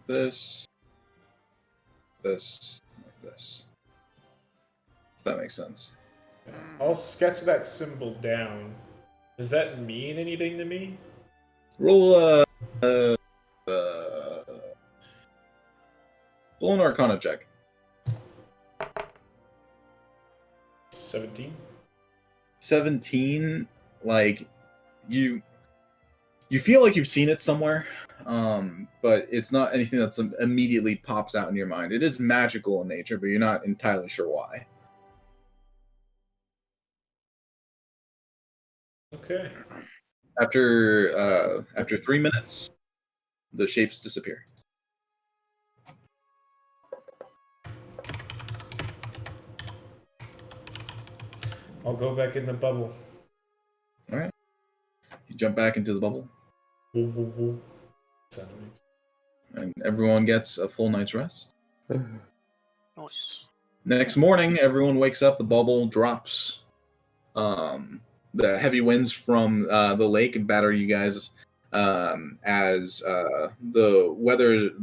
This, this. If that makes sense. I'll sketch that symbol down. Does that mean anything to me? Roll roll an Arcana check. 17? 17. Like you feel like you've seen it somewhere, but it's not anything that's immediately pops out in your mind. It is magical in nature, but you're not entirely sure why. Okay. After 3 minutes, the shapes disappear. I'll go back in the bubble. All right. You jump back into the bubble. Woo, woo, woo. Sound amazing. and everyone gets a full night's rest. Nice. Next morning, everyone wakes up. The bubble drops. The heavy winds from the lake batter you guys. As the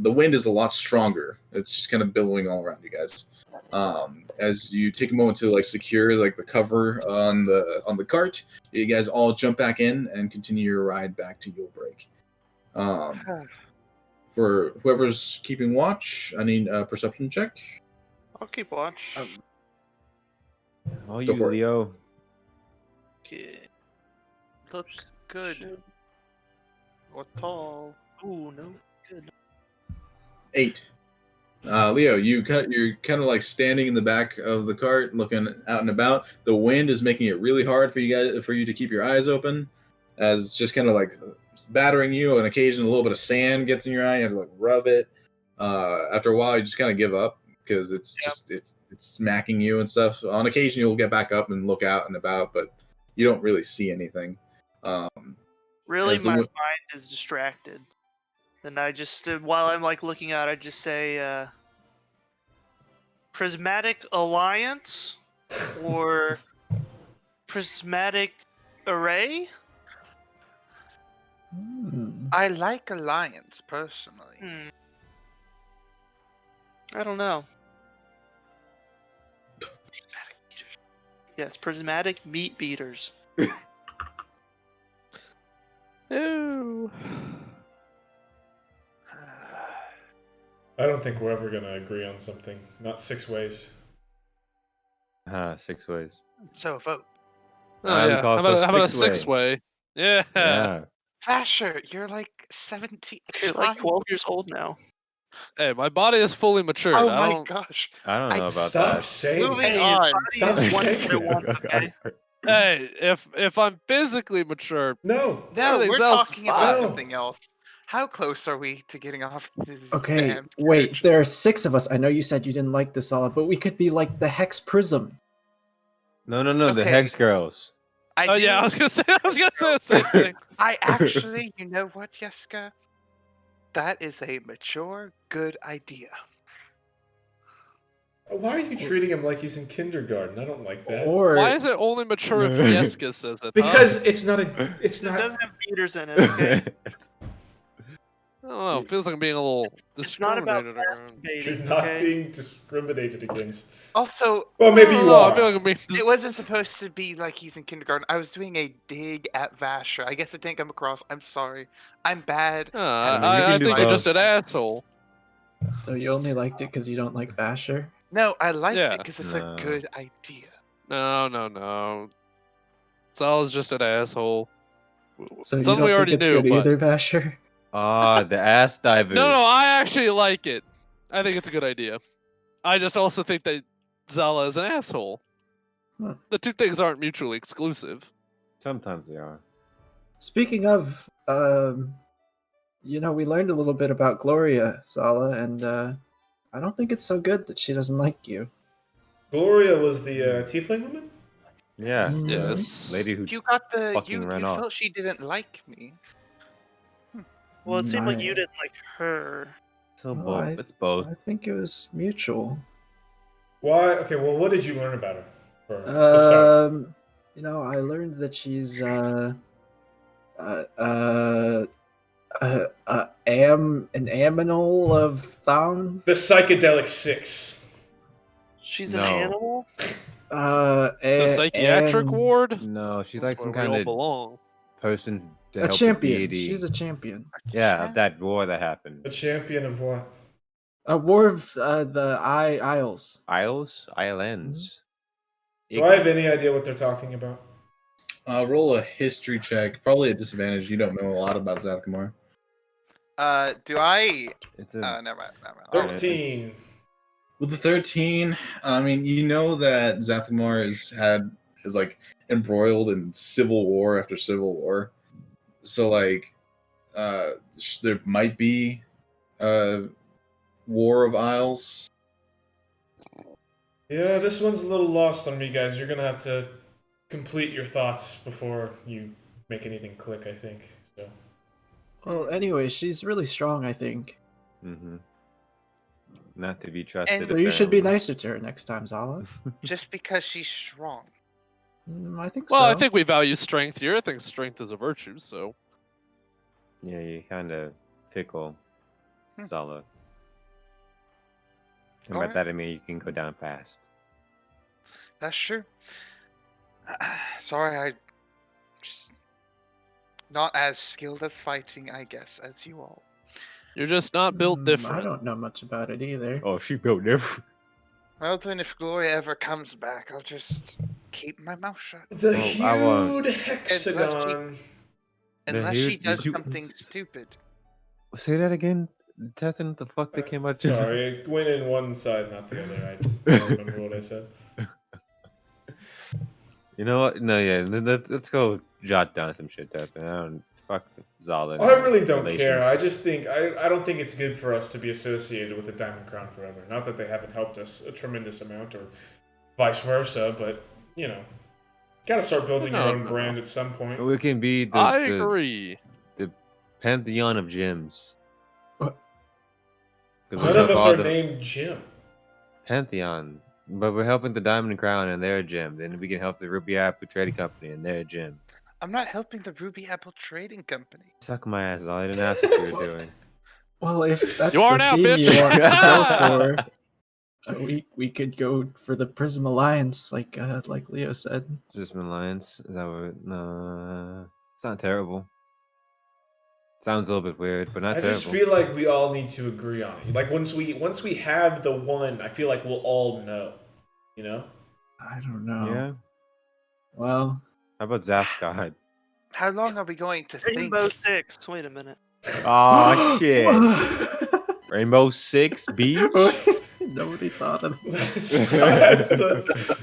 wind is a lot stronger. It's just kind of billowing all around you guys. As you take a moment to secure the cover on the cart, you guys all jump back in and continue your ride back to Yulebreak. For whoever's keeping watch, I need a perception check. I'll keep watch. Oh, Go you, for it. Leo. Okay. Looks good. Or tall. Ooh, no. Good. 8. Leo, you're kind of standing in the back of the cart, looking out and about. The wind is making it really hard for you to keep your eyes open, as it's just kind of battering you. On occasion, a little bit of sand gets in your eye. You have to rub it. After a while, you just kind of give up because it's smacking you and stuff. On occasion, you'll get back up and look out and about, but you don't really see anything. Really, my mind is distracted. And I just, while I'm looking out, I just say, Prismatic Alliance or Prismatic Array? I like Alliance, personally. I don't know. Yes, Prismatic Meat Beaters. Ooh. I don't think we're ever gonna agree on something. Not 6 ways. 6 ways. So vote. Oh, yeah. How about a 6-way? Yeah. Yeah. Vasher, you're 17. You're 12 years old now. Hey, my body is fully matured. Oh my gosh. I don't know about Stop that. saying Moving it. on. Stop saying it. Okay? Hey, if I'm physically mature, No. No, everything's we're else talking fine. about No. something else. How close are we to getting off this Okay, damn wait, carriage? there are 6 of us. I know you said you didn't like this, Sala, but we could be like the Hex Prism. No, the Okay. Hex Girls. Oh yeah, I was gonna say the same thing. I actually, you know what, Jessica? That is a mature, good idea. Why are you treating him like he's in kindergarten? I don't like that. Or Why is it only mature if Yeska says it? Because it's not a. It's It not. doesn't have beaters in it, okay? I don't know. It feels like I'm being a little It's not about discriminated. You're masturbating, not okay? being discriminated against. Also, Well, maybe I don't you know, I are. feel like I'm being. it wasn't supposed to be like he's in kindergarten. I was doing a dig at Vasher. I guess it didn't come across. I'm sorry. I'm bad. I think you're just an asshole. so you only liked it because you don't like Vasher? No, I liked Yeah. it because it's a good idea. No. Sal's just an asshole. So you Something we don't already think it's knew, good but either, Vasher? The ass divers. no, I actually like it. I think it's a good idea. I just also think that Zala is an asshole. Huh. The two things aren't mutually exclusive. Sometimes they are. Speaking of, we learned a little bit about Gloria, Sala, and I don't think it's so good that she doesn't like you. Gloria was the tiefling woman? Yeah. Yes. The lady who You got the fucking you ran off. felt she didn't like me. Well, it seemed like I- you didn't like her. So Well, both. It's both. I think it was mutual. Why? Okay, well, what did you learn about her? To start. I learned that she's an aminal of Thaun. The psychedelic 6. She's an No. animal? The psychiatric ward? No, she's That's like some where we kind all of belong. person to A help the champion. deity. She's a champion. Yeah, of that war that happened. A champion of what? A war of the Isles. Islands. Do I have any idea what they're talking about? Roll a history check. Probably a disadvantage. You don't know a lot about Zathmore. Do I? It's a Never mind. 13. With the 13, I mean, you know that Zathmore is embroiled in civil war after civil war. So there might be a war of isles. Yeah, this one's a little lost on me, guys. You're gonna have to complete your thoughts before you make anything click, I think. So. Well, anyway, she's really strong, I think. Mm-hmm. Not to be trusted. And- So you should be apparently. nicer to her next time, Zala. Just because she's strong. I think Well, so. I think we value strength here. I think strength is a virtue, so. Yeah, you kind of fickle, Zala. And by Alright. that I mean you can go down fast. That's true. Sorry, I just not as skilled as fighting, I guess, as you all. You're just not built I different. don't know much about it either. Oh, she built different. Well, then, if Gloria ever comes back, I'll just keep my mouth shut. The Oh, I want- huge hexagon. Unless she huge- does did you- something stupid. Say that again, Tethan. The fuck that came out? Sorry, it went in one side, not the other. I don't remember what I said. You know what? No, yeah. Let's go jot down some shit, Tethan. I don't fuck Zala. and I really don't relations. care. I just think I don't think it's good for us to be associated with the Diamond Crown forever. Not that they haven't helped us a tremendous amount, or vice versa, but you know, gotta start building your own brand at some point. We can be I the agree. pantheon of gyms. What? 'Cause None we of help us all are the named Jim. Pantheon, but we're helping the Diamond Crown and their gym. Then we can help the Ruby Apple Trading Company and their gym. I'm not helping the Ruby Apple Trading Company. Suck my ass, Zala. I didn't ask what you were doing. Well, if that's You are the now, theme bitch. you want to go for, we could go for the Prism Alliance, like Leo said. Just Alliance. Is that what? No, it's not terrible. Sounds a little bit weird, but not I terrible. just feel like we all need to agree on it. Like once we have the one, I feel like we'll all know. You know? I don't know. Yeah. Well, How about Zafgod? How long are we going to think? Rainbow Six. Wait a minute. Oh shit! Rainbow Six Beach. Nobody thought of that's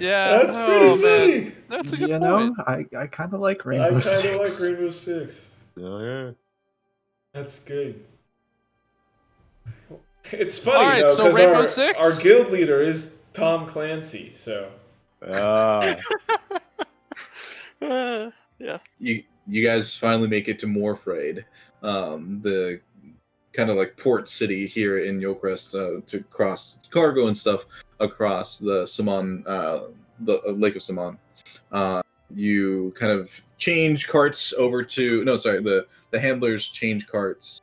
Yeah. That's oh, pretty man. funny. That's a good You point. know, I kind of like I Rainbow kind of Six. like Rainbow Six. Oh yeah. That's good. It's funny Alright, though, so because Rainbow Six? our guild leader is Tom Clancy. So Ah. Yeah. You guys finally make it to Morfraid, the kind of like port city here in Yolcrest, to cross cargo and stuff across the Saman, the Lake of Saman. You kind of change carts over to the handlers change carts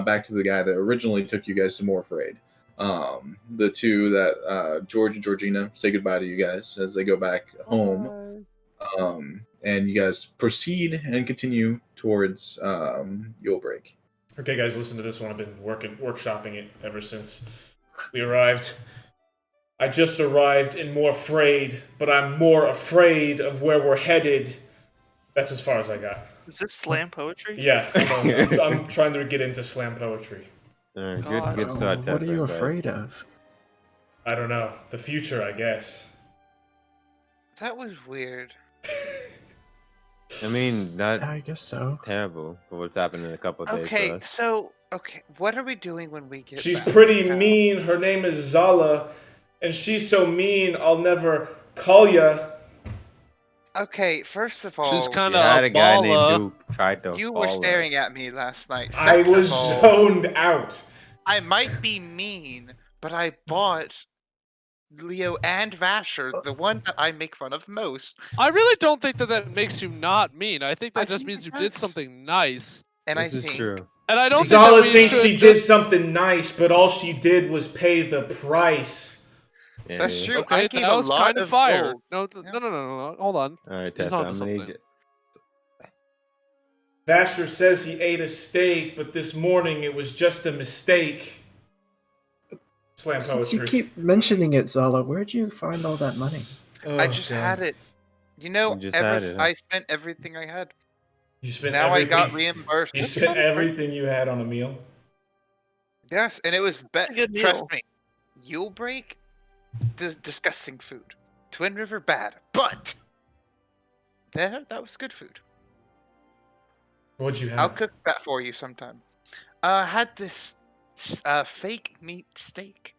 back to the guy that originally took you guys to Morfraid. The two that George and Georgina say goodbye to you guys as they go back home. And you guys proceed and continue towards Yulebreak. okay, guys, listen to this one. I've been workshopping it ever since we arrived. I just arrived in Morfraid, but I'm more afraid of where we're headed. That's as far as I got. Is this slam poetry? Yeah, I'm trying to get into slam poetry. Good God. start. What are you Tether, afraid of? I don't know. The future, I guess. That was weird. I mean, not I guess so. terrible for what's happened in a couple of days. Okay, For us. so what are we doing when we get? She's back to pretty town? mean. Her name is Zala, and she's so mean I'll never call ya. Okay, first of all, She's kind You had a of guy named balla. Duke tried to. you were follow. staring at me last night. I Second was of all, zoned out. I might be mean, but I bought Leo and Vasher, the one that I make fun of most, I really don't think that makes you not mean. I think that I just think means it you did does. something nice. and This I is think true. And I don't Zala think that we thinks should she did just... something nice, but all she did was pay the price. Yeah, that's yeah. true. Okay, I gave that a was lot kind of fire. gold. No, Yeah. no. Hold on. All right, He's Tether, onto I'm gonna need something. you. Vasher says he ate a steak, but this morning it was just a mistake. Slam Since you poetry. keep mentioning it, Zala, where'd you find all that money? Oh, I just God. had it. You know, You just had it, huh? I spent everything I had. You spent Now I got everything- reimbursed. You spent everything you had on a meal. Yes, and it was a good trust meal. me. Yule Break, disgusting food. Twin River, bad, but that was good food. What'd you have? I'll cook that for you sometime. I had this fake meat steak.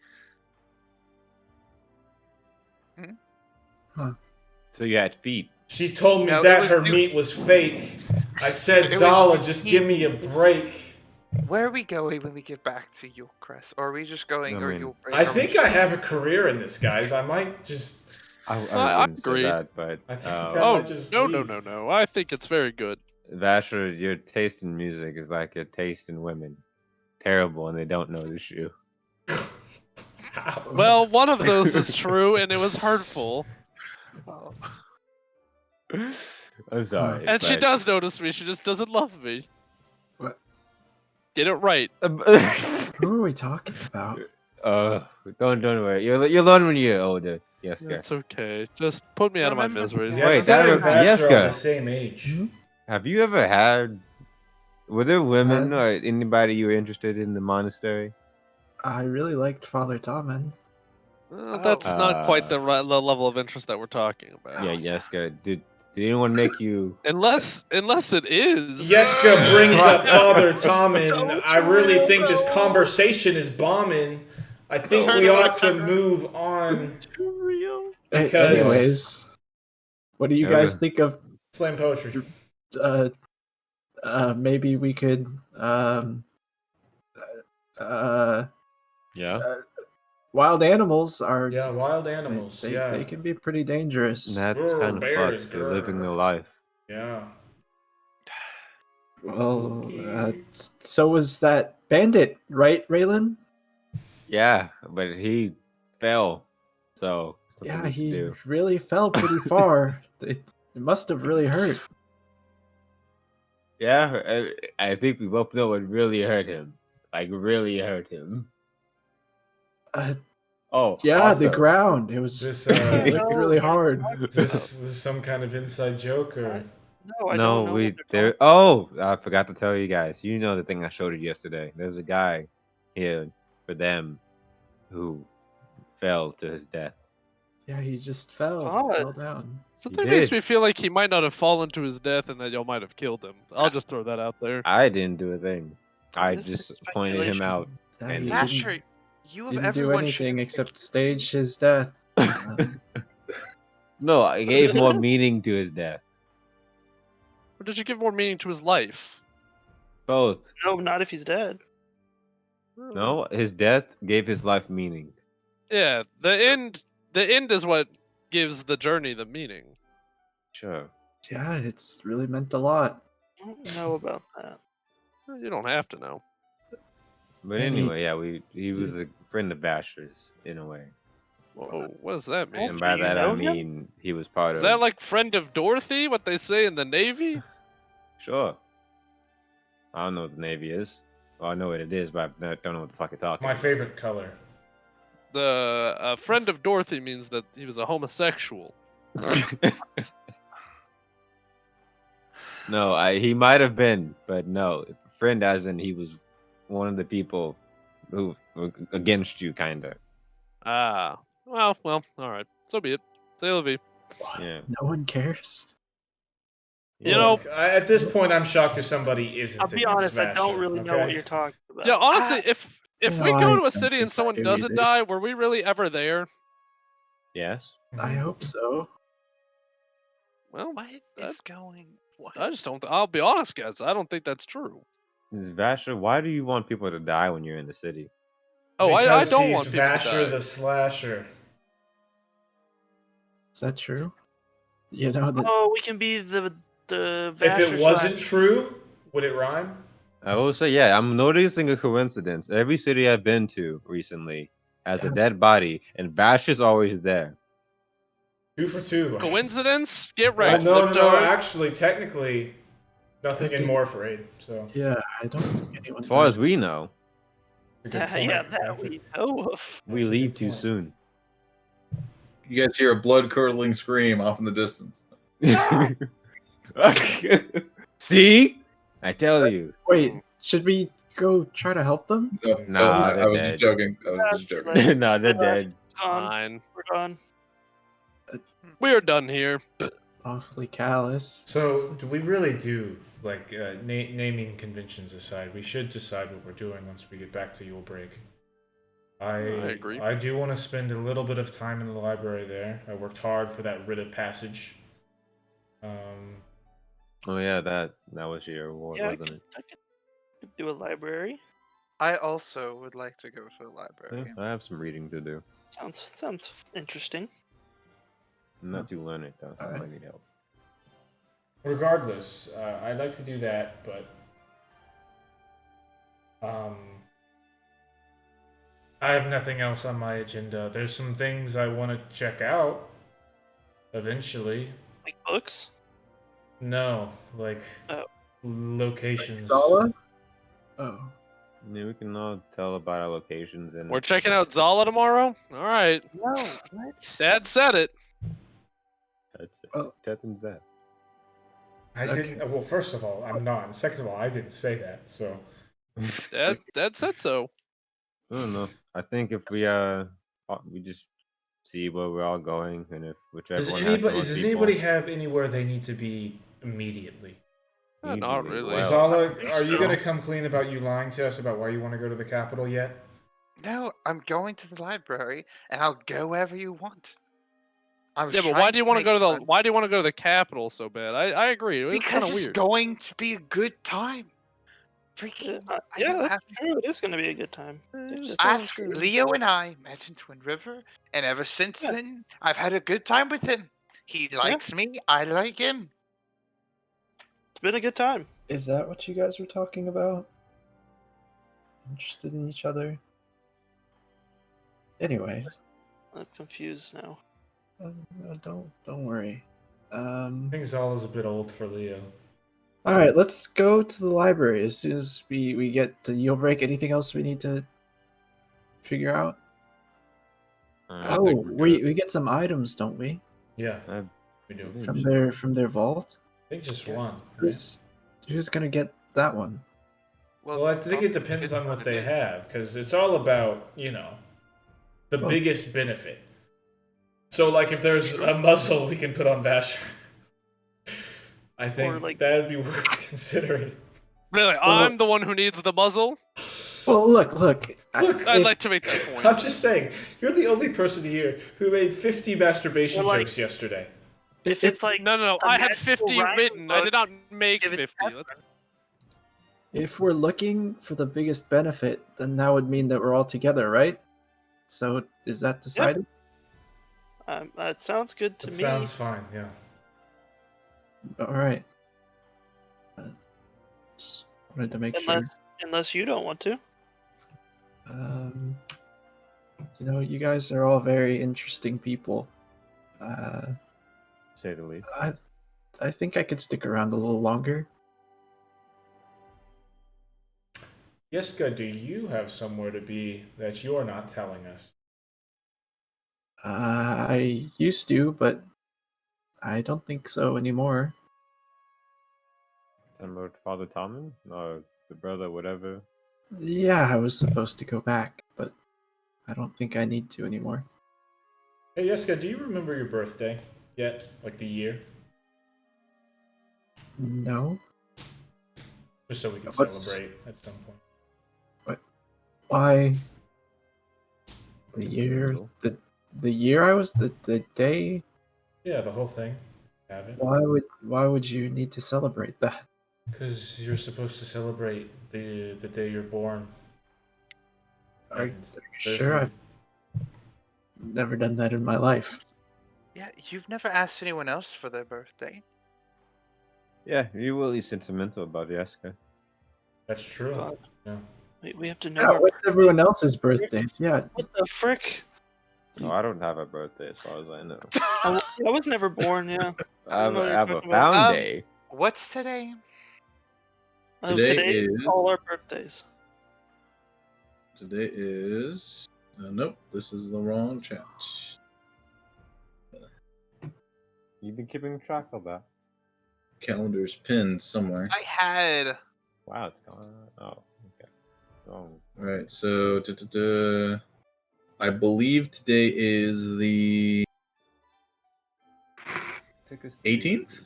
So you had feet. She told me No, it that was her too- meat was fake. I said, It was Zala, too just heat. give me a break. Where are we going when we get back to Yulecrest? Or are we just going, I or mean, Yulebreak? I think I have a career in this, guys. I might just. I I wouldn't say agree. that, but I think I Oh might just no, leave. no! I think it's very good. Vasher, your taste in music is like your taste in women. Terrible, and they don't notice you. How? Well, one of those was true, and it was hurtful. Oh. I'm sorry. And she but- does notice me. She just doesn't love me. What? Get it right. Who are we talking about? Don't worry. You'll learn when you're older. Yes, guys. It's okay. Just put me out of my Remember- misery. Yeah. Wait, Yeska that and was Vasher are the Yeska. same age. Hmm? Have you ever had? Were there women Uh, or anybody you were interested in the monastery? I really liked Father Tommen. That's not quite the Uh, right level of interest that we're talking about. Yeah, Yeska. Did anyone make you? Unless it is. Yeska brings up Father Tommen. Don't I really you think this know? conversation is bombing. I think Turn we away, ought to turn move on. Too real. Because- Anyways, what do you guys Okay. think of? Slam poetry. Maybe we could. Yeah. Wild animals are. Yeah, wild animals. They, yeah. they can be pretty dangerous. That's Grr, kind of bears, fucked. You're living the grr. life. Yeah. Well, Okay. so was that bandit, right, Raylan? Yeah, but he fell, so there's nothing Yeah, we can he do. really fell pretty far. It must have really hurt. Yeah, I think we both know what really hurt him. Like really hurt him. Oh, Yeah, the also, ground. It was. This, It looked really hard. Is this some kind of inside joke or? No, I no, don't know. we what they're there. Oh, I forgot to tell you guys. You know the thing I showed you yesterday. There's a guy here for them who fell to his death. Yeah, he just fell God. down. Something He makes did. me feel like he might not have fallen to his death and that y'all might have killed him. I'll just throw that out there. I didn't do a thing. I This just is pointed him speculation. out. Yeah, And he Vasher, you of didn't do everyone anything should- except stage his death. No, I gave more meaning to his death. Or did you give more meaning to his life? Both. No, not if he's dead. No, his death gave his life meaning. Yeah, the end is what gives the journey the meaning. Sure. Yeah, it's really meant a lot. I don't know about that. You don't have to know. But And he- anyway, yeah, he was a friend of Basher's in a way. Whoa, what does that mean? And by do you that I know him? mean he was part Is of. that like friend of Dorothy? What they say in the Navy? Sure. I don't know what the Navy is. Well, I know what it is, but I don't know what the fuck you're talking My about. favorite color. The friend of Dorothy means that he was a homosexual. No, he might have been, but no. Friend as in he was one of the people who were against you, kinda. Ah, well, all right. So be it. Say la vie. Yeah. No one cares. You know- Look, at this point, I'm shocked if somebody isn't. I'll be against honest, I don't Vasher, really know what okay? you're talking about. Yeah, honestly, if You we know, go I to a don't city think and someone I do doesn't either. die, were we really ever there? Yes. I hope so. Well, What is going? What? I just don't. I'll be honest, guys. I don't think that's true. Vasher, why do you want people to die when you're in the city? Oh, I Because don't he's want people to Vasher die. the Slasher. Is that true? You know that. Oh, we can be the If Vasher it wasn't slash- true, would it rhyme? I will say, yeah, I'm noticing a coincidence. Every city I've been to recently has a Yeah. dead body, and Vasher's always there. 2 for 2. Coincidence? Get Well, wrecked, no. libtard. Actually, technically, nothing in Morphrade. So. Yeah, I don't think anyone. As far does. as we know, That's a good point. Yeah, that That's a- we know of. we That's a leave good too point. soon. You guys hear a blood-curdling scream off in the distance. See? I tell you. Wait, should we go try to help them? No, Nah, I they're was dead. just joking. I was just joking. No, they're dead. Gone. Fine. We're done. We are done here. Awfully callous. So, do we really do, like, naming conventions aside, we should decide what we're doing once we get back to Yule Break. I agree. I do want to spend a little bit of time in the library there. I worked hard for that writ of passage. Oh yeah, that was your award, Yeah, wasn't it? Could do a library. I also would like to go to the Yeah, library. I have some reading to do. Sounds interesting. I'm not too learned though, so I Alright. might need help. Regardless, I'd like to do that, but I have nothing else on my agenda. There's some things I want to check out eventually. Like books. No, like Oh. locations. Zala? Oh. Yeah, we can all tell about our locations and We're checking out Zala tomorrow? Alright. No, what? Dad said it. That's it. Well- Tethan's that. I didn't. Well, first of all, I'm not. And second of all, I didn't say that. So Dad said so. I don't know. I think if we just see where we're all going, and if whichever does one has the most does people, anybody have anywhere they need to be immediately? Not immediately, really. well, Zala, think are you so. gonna come clean about you lying to us about why you want to go to the Capitol yet? No, I'm going to the library, and I'll go wherever you want. I'm Yeah, but why trying do you want to make go to the fun- why do you want to go to the Capitol so bad? I agree. It's kind Because of it's weird. going to be a good time. Freaking, I Yeah, don't that's have true. It is going to be a good time. Just ask don't say- Leo and I met in Twin River, and ever since Yeah. then, I've had a good time with him. He likes me, I like him. It's been a good time. Is that what you guys were talking about? Interested in each other? Anyways, I'm confused now. no, don't worry. I think Zala's a bit old for Leo. All right, let's go to the library as soon as we get to yield break. Anything else we need to figure out? I Oh, think we're we good. get some items, don't we? Yeah, I we do. think From their vault. I think just Yes. one. Right? Who's gonna get that one? Well, I think it depends on what they have, because it's all about, the Well- biggest benefit. So, like, if there's a muzzle we can put on Vasher, I think like- that'd be worth considering. Really, I'm the one who needs the muzzle. Well, look. I'd like to make that point. I'm just saying, you're the only person here who made 50 masturbation Well, like- jokes yesterday. If it's like No. a I had magical 50 rhyme written. I book, did not make give it 50. to Let's- If we're looking for the biggest benefit, then that would mean that we're all together, right? So is that decided? that sounds good to That me. sounds fine, yeah. All right. Just wanted to make sure. Unless you don't want to. You guys are all very interesting people. say the least. I think I could stick around a little longer. Yeska, do you have somewhere to be that you're not telling us? I used to, but I don't think so anymore. Talking about Father Tommen? Or the brother, whatever? Yeah, I was supposed to go back, but I don't think I need to anymore. Hey, Yeska, do you remember your birthday yet? Like the year? No? Just so we can What's- celebrate at some point. Why? The It's year, mental. the year I was the day. Yeah, the whole thing. Have it. Why would you need to celebrate that? Because you're supposed to celebrate the day you're born. Are you And sure? I've never done that in my life. Yeah, you've never asked anyone else for their birthday. Yeah, you're really sentimental about Yeska. That's true. God. Yeah. We have to know. Yeah, our what's everyone else's birthdays? Yeah, What the frick? Oh, I don't have a birthday as far as I know. I was never born. Yeah. I have, know what I you're have a talking about. found day. What's today? Today is is- all our birthdays. Today is nope. This is the wrong chat. You've been keeping track of that. Calendar's pinned somewhere. I had. Wow, it's gone. Oh, okay. Oh, All right, so I believe today is the take us 18th?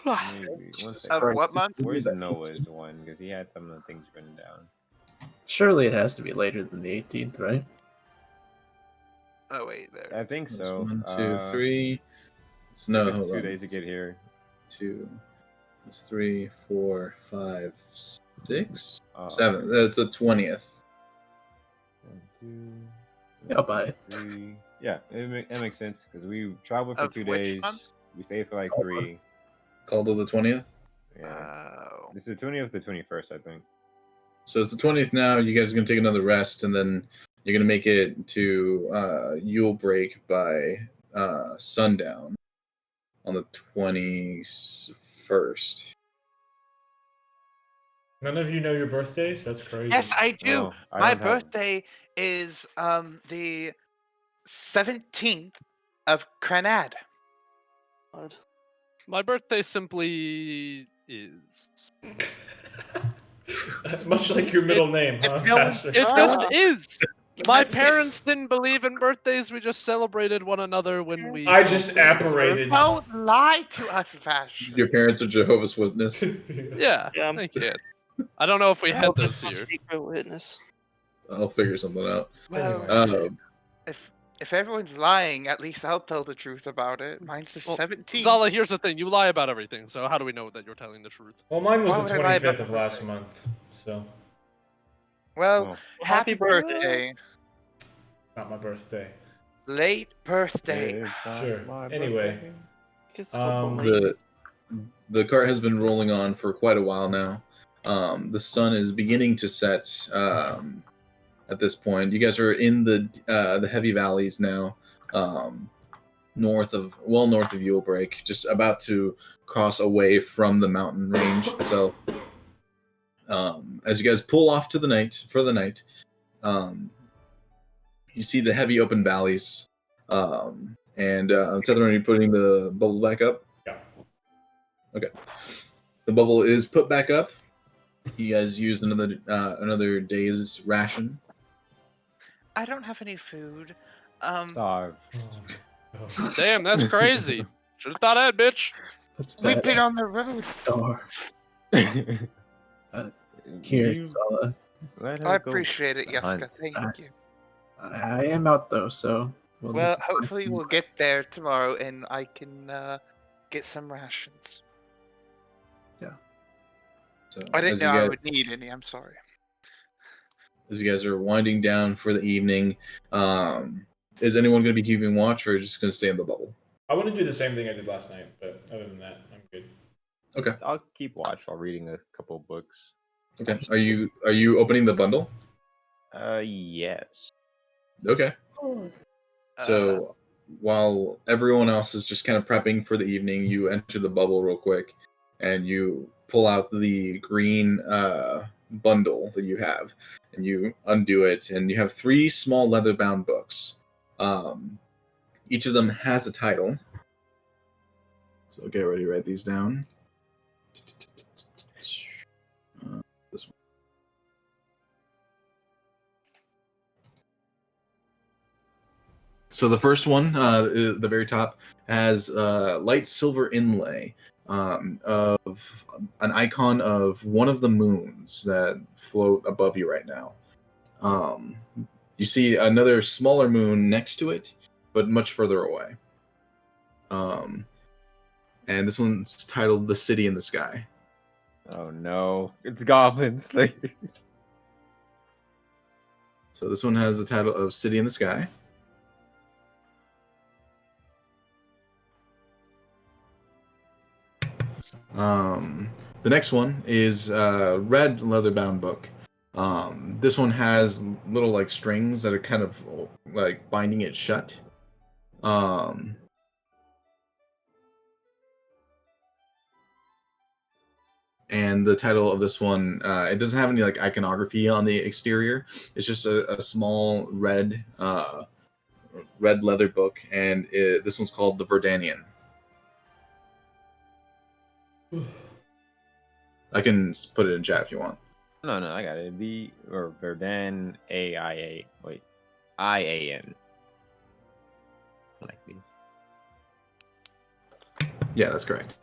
Maybe. Jesus Of Christ, what it's month? gonna be Where's the Noah's 18th. one? Because he had some of the things written down. Surely it has to be later than the 18th, right? Oh wait, there. I think That's so. 1, 2, 3. It's no, It's hold 2 on. days to get here. 2. It's 3, 4, 5. 6, 7. That's the 20th. 1, 2, Yeah, I'll buy it. 3. Yeah, it makes sense because we traveled for Of 2 which days. month? We stayed for like 3. Called to the 20th. Yeah, it's the 20th, the 21st, I think. So it's the 20th now. You guys are gonna take another rest, and then you're gonna make it to Yule Break by sundown on the 21st. None of you know your birthdays? That's crazy. Yes, I do. No, I My don't have- birthday is the 17th of Cranad. God. My birthday simply is. Much like your middle name, huh? if no one- Patrick? It Ah. just is. My If- parents didn't believe in birthdays. We just celebrated one another when we. I just apparated. Don't lie to us, Vash. Your parents are Jehovah's Witness. Yeah, Yeah. I can't. I don't know if we had Hope those it's not here. secret witness. I'll figure something out. Well, Um, if everyone's lying, at least I'll tell the truth about it. Mine's the Well, 17th. Zala, here's the thing: you lie about everything. So how do we know that you're telling the truth? Well, mine was Why the would I lie about 25th of the last birthday? month, so Well, Well, happy birthday. not my birthday. Late birthday. it's not Sure. my Anyway. birthday. It's still Um, belated. the cart has been rolling on for quite a while now. The sun is beginning to set at this point. You guys are in the heavy valleys now, north of Yule Break, just about to cross away from the mountain range. So, as you guys pull off for the night, you see the heavy open valleys. And Tether, are you putting the bubble back up? Yeah. Okay. The bubble is put back up. You guys use another day's ration. I don't have any food. Starve. Oh. Damn, that's crazy. Should have thought ahead, bitch. That's We've bad. been on the road. Starve. Here, You Zala. let her I go appreciate it, hunt. Yaska. Thank you. I am out though, so. Well, need to find hopefully some- we'll get there tomorrow and I can get some rations. So I didn't as know you I guys, would need any. I'm sorry. as you guys are winding down for the evening, is anyone going to be keeping watch, or just going to stay in the bubble? I want to do the same thing I did last night, but other than that, I'm good. Okay. I'll keep watch while reading a couple of books. Okay. Are you opening the bundle? Yes. Okay. So while everyone else is just kind of prepping for the evening, you enter the bubble real quick, and you pull out the green bundle that you have, and you undo it, and you have 3 small leather-bound books. Each of them has a title. So get ready to write these down. This one. So the first one, the very top, has light silver inlay of an icon of one of the moons that float above you right now. You see another smaller moon next to it, but much further away. And this one's titled "The City in the Sky." Oh no, it's goblins. So this one has the title of "City in the Sky." The next one is a red leather-bound book. This one has little like strings that are kind of like binding it shut. And the title of this one, it doesn't have any like iconography on the exterior. It's just a small red leather book, and this one's called the Verdanian. I can put it in chat if you want. No, I got it. Verdan AIA. Wait, IAN. Like these. Yeah, that's correct.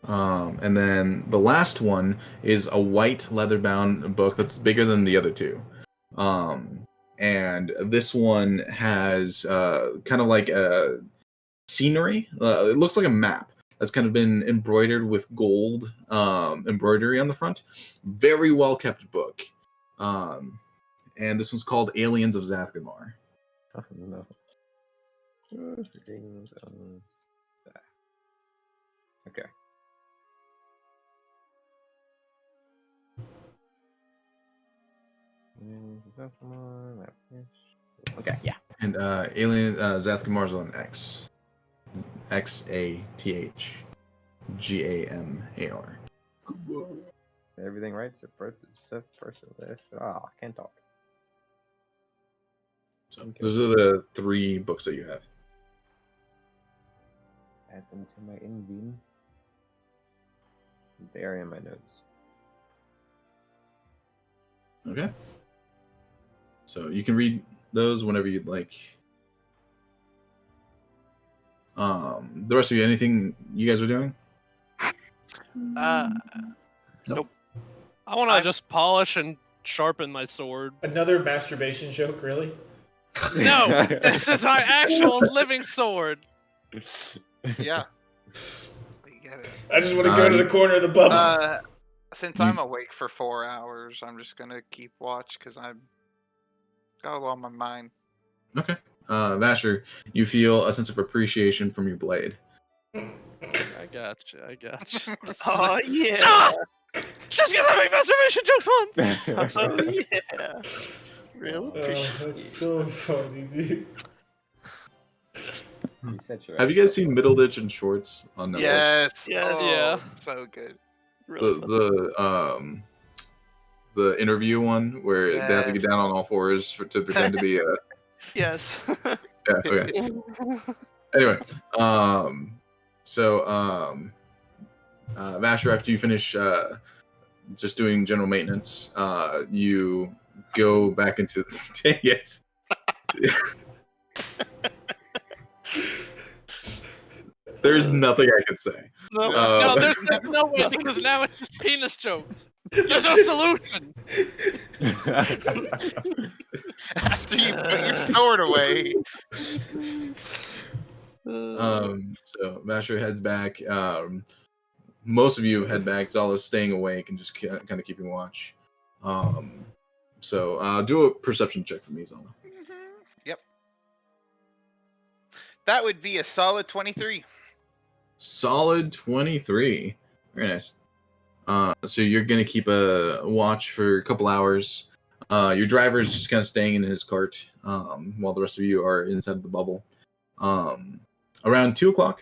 And then the last one is a white leather-bound book that's bigger than the other 2. And this one has kind of like a scenery. It looks like a map, that's kind of been embroidered with gold embroidery on the front. Very well kept book. And this one's called Aliens of Zathgamar. Oh, no. Okay. Okay, yeah. And Alien Zathgamar's on X. XATHGAMAR. Everything right? I can't talk. So those are the 3 books that you have. Add them to my InVein. They are in my notes. Okay. So you can read those whenever you'd like. The rest of you, anything you guys are doing? Nope. I want to just polish and sharpen my sword. Another masturbation joke, really? No, this is my actual living sword. Yeah. I just want to go to the corner of the bubble. Since I'm awake for 4 hours, I'm just gonna keep watch because I've got a lot on my mind. Okay. Vasher, you feel a sense of appreciation from your blade. I got you. Oh yeah. Ah! Just because I make masturbation jokes once. Oh yeah. Real appreciate. That's so funny, dude. Have you guys seen Middleditch and Shorts on Netflix? Yes. Yes. Oh, Yeah. so good. The interview one where they have to get down on all fours to pretend to be a. Yes. Yeah. Okay. Anyway, Vasher, after you finish just doing general maintenance, you go back into yes. There's nothing I could say. No, there's no way because now it's just penis jokes. There's no solution. After you put your sword away. So Vasher heads back. Most of you head back. Zala's staying awake and just kind of keeping watch. So do a perception check for me, Zala. Yep. That would be a solid 23. Solid 23. Very nice. So you're gonna keep a watch for a couple hours. Your driver's just kind of staying in his cart while the rest of you are inside the bubble. Around 2 o'clock,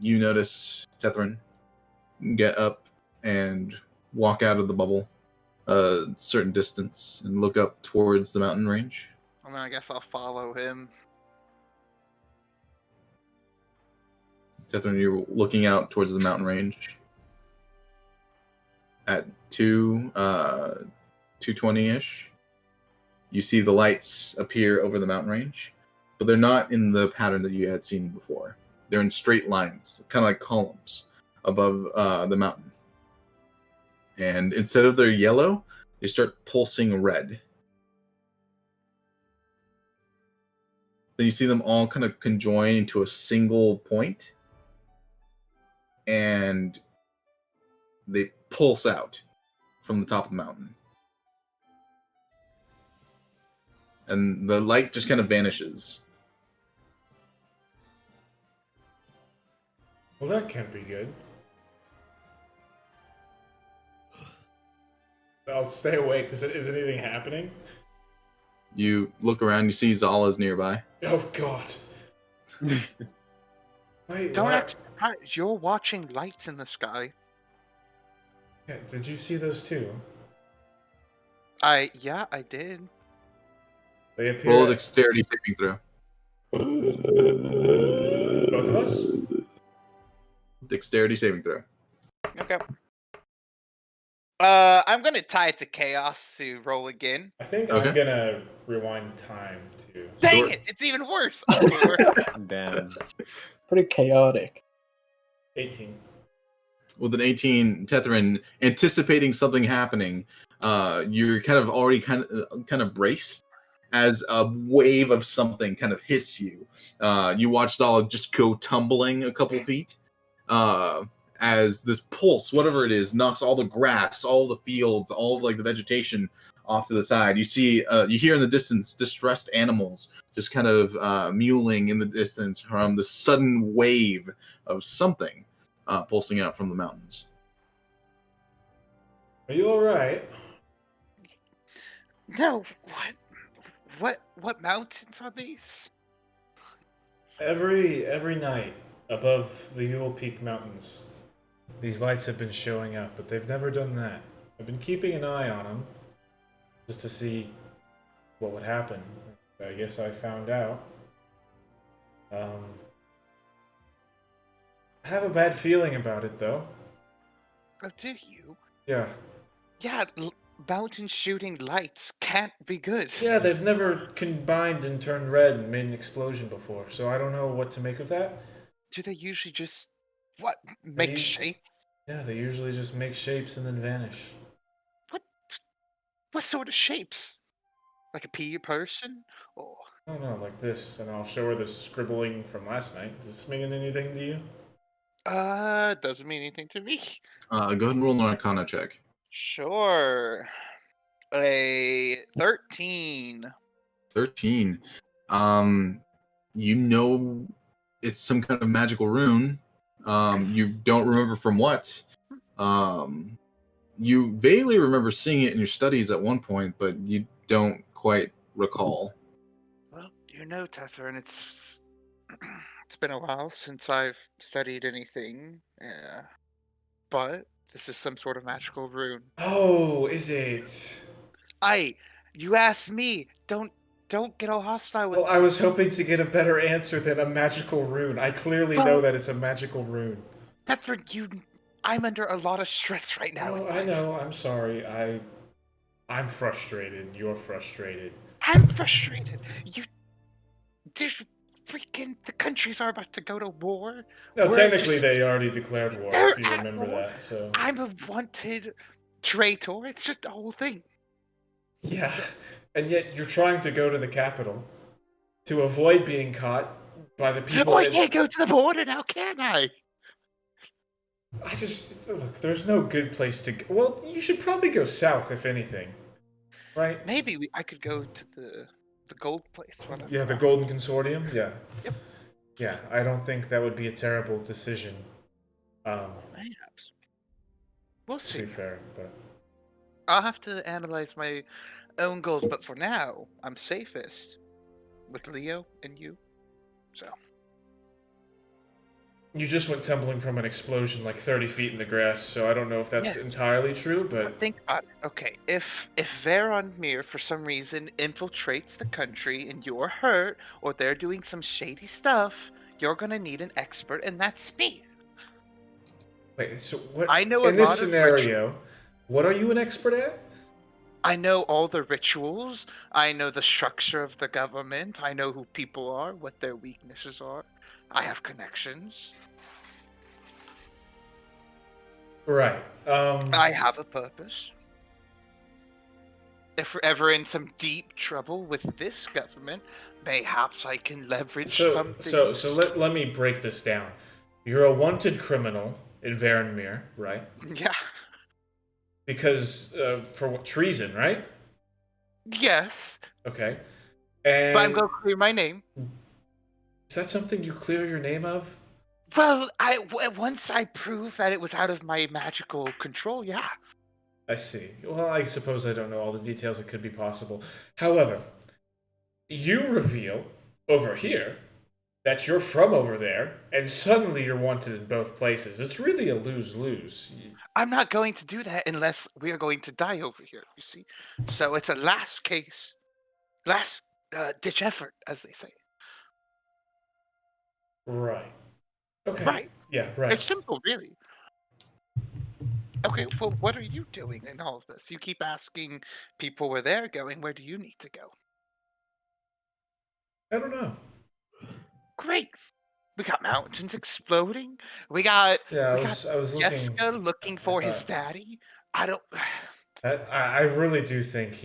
you notice Tethrin get up and walk out of the bubble a certain distance and look up towards the mountain range. I mean, I guess I'll follow him. Tethrin, you're looking out towards the mountain range. At 2:20-ish, you see the lights appear over the mountain range, but they're not in the pattern that you had seen before. They're in straight lines, kind of like columns above the mountain. And instead of their yellow, they start pulsing red. Then you see them all kind of conjoin into a single point, and they pulse out from the top of the mountain. And the light just kind of vanishes. Well, that can't be good. I'll stay awake. Is anything happening? You look around, you see Zala's nearby. Oh, God. Wait, Don't what? act surprised. You're watching lights in the sky. Yeah, did you see those too? Yeah, I did. They appear. Roll a dexterity saving throw. Both of us? Dexterity saving throw. Okay. I'm gonna tie it to chaos to roll again. I think Okay. I'm gonna rewind time too. Dang Sure. it! It's even worse. Okay, Damn. Pretty chaotic. 18. With an 18, Tethrin, anticipating something happening, you're kind of already kind of braced as a wave of something kind of hits you. You watch Zala just go tumbling a couple feet, as this pulse, whatever it is, knocks all the grass, all the fields, all of like the vegetation off to the side. You see, you hear in the distance distressed animals just kind of mewling in the distance from the sudden wave of something pulsing out from the mountains. Are you all right? No, what mountains are these? Every night above the Yule Peak Mountains, these lights have been showing up, but they've never done that. I've been keeping an eye on them just to see what would happen. I guess I found out. I have a bad feeling about it, though. Oh, do you? Yeah. Yeah, mountain shooting lights can't be good. Yeah, they've never combined and turned red and made an explosion before, so I don't know what to make of that. Do they usually just, make shapes? Yeah, they usually just make shapes and then vanish. What sort of shapes? Like a pea person? Or... I don't know, like this, and I'll show her the scribbling from last night. Does this mean anything to you? Doesn't mean anything to me. Go ahead and roll an Arcana check. Sure. A 13. 13. You know it's some kind of magical rune. You don't remember from what. You vaguely remember seeing it in your studies at one point, but you don't quite recall. Well, you know, Tethrin, it's been a while since I've studied anything. But this is some sort of magical rune. Oh, is it? You asked me. Don't get all hostile with me. Well, I was hoping to get a better answer than a magical rune. I clearly know that it's a magical rune. Tethrin, I'm under a lot of stress right now. Oh, I know. I'm sorry. I'm frustrated. You're frustrated. I'm frustrated. The countries are about to go to war. No, technically they already declared war, if you remember that. So I'm a wanted traitor. It's just the whole thing. Yeah, and yet you're trying to go to the capital to avoid being caught by the people. Oh, I can't go to the border now, can I? Look, there's no good place to go. Well, you should probably go south, if anything. Right? Maybe I could go to the gold place. Whatever. Yeah, the Golden Consortium? Yeah. Yep. Yeah, I don't think that would be a terrible decision. Perhaps. We'll see. To be fair, but... I'll have to analyze my own goals, but for now, I'm safest with Leo and you. So... You just went tumbling from an explosion like 30 feet in the grass, so I don't know if that's entirely true, but... Think about it. Okay, if Veronmir, for some reason, infiltrates the country and you're hurt, or they're doing some shady stuff, you're gonna need an expert, and that's me. Wait, so what... I know in this scenario, what are you an expert at? I know all the rituals, I know the structure of the government, I know who people are, what their weaknesses are. I have connections. Right. I have a purpose. If we're ever in some deep trouble with this government, perhaps I can leverage some things. So let me break this down. You're a wanted criminal in Veronmir, right? Yeah. Because for what, treason, right? Yes. Okay. And but I'm going to clear my name. Is that something you clear your name of? Well, once I prove that it was out of my magical control, yeah. I see. Well, I suppose I don't know all the details that could be possible. However, you reveal over here that you're from over there, and suddenly you're wanted in both places. It's really a lose-lose. I'm not going to do that unless we are going to die over here, you see. So it's a last case, last ditch effort, as they say. Right. Okay. Right. Yeah, right. It's simple, really. Okay, well, what are you doing in all of this? You keep asking people where they're going. Where do you need to go? I don't know. Great. We got mountains exploding. We got I was Jessica looking for his daddy. I don't... I really do think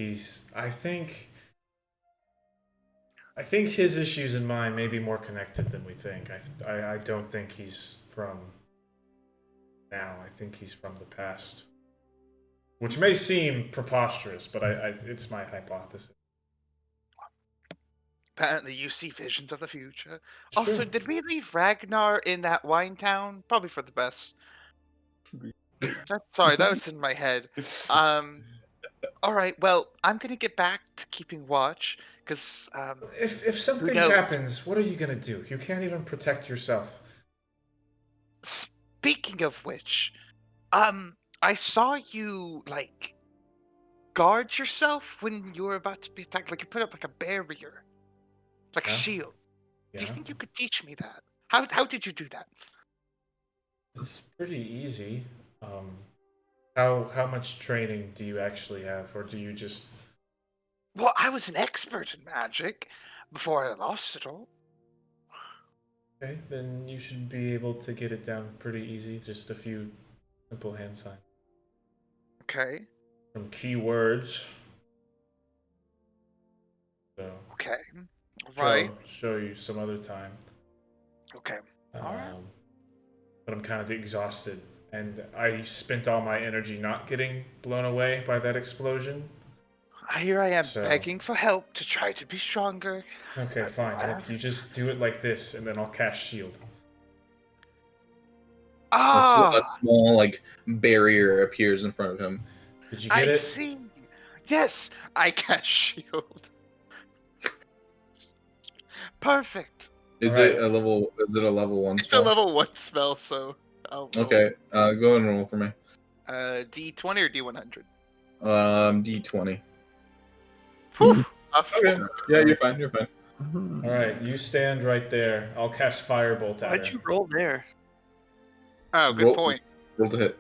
I think his issues and mine may be more connected than we think. I don't think he's from now. I think he's from the past. Which may seem preposterous, but it's my hypothesis. Apparently, you see visions of the future. It's Also, true. did we leave Ragnar in that wine town? Probably for the best. Sorry, that was in my head. All right. Well, I'm gonna get back to keeping watch because If something knows? happens, what are you gonna do? You can't even protect yourself. speaking of which, I saw you like guard yourself when you were about to be attacked. Like you put up like a barrier, like a Yeah. shield. Do you Yeah. think you could teach me that? How did you do that? It's pretty easy. How much training do you actually have, or do you just? Well, I was an expert in magic before I lost it all. Okay, then you should be able to get it down pretty easy. Just a few simple hand signs. Okay. Some keywords. So. Okay. Right. Show you some other time. Okay. All right. But I'm kind of exhausted, and I spent all my energy not getting blown away by that explosion. Here I am begging for help to try to be stronger. Okay, fine. Look, you just do it like this, and then I'll cast shield. A small like barrier appears in front of him. Did you get it? I see. Yes, I cast shield. Perfect. Is it a level 1 It's spell? a level 1 spell, so I'll roll. Okay, go ahead and roll for me. D20 or D100? D20. Whew, Okay. Yeah, you're fine. You're fine. All right, you stand right there. I'll cast Firebolt at Why'd her. you roll there? Oh, good point. Roll to hit.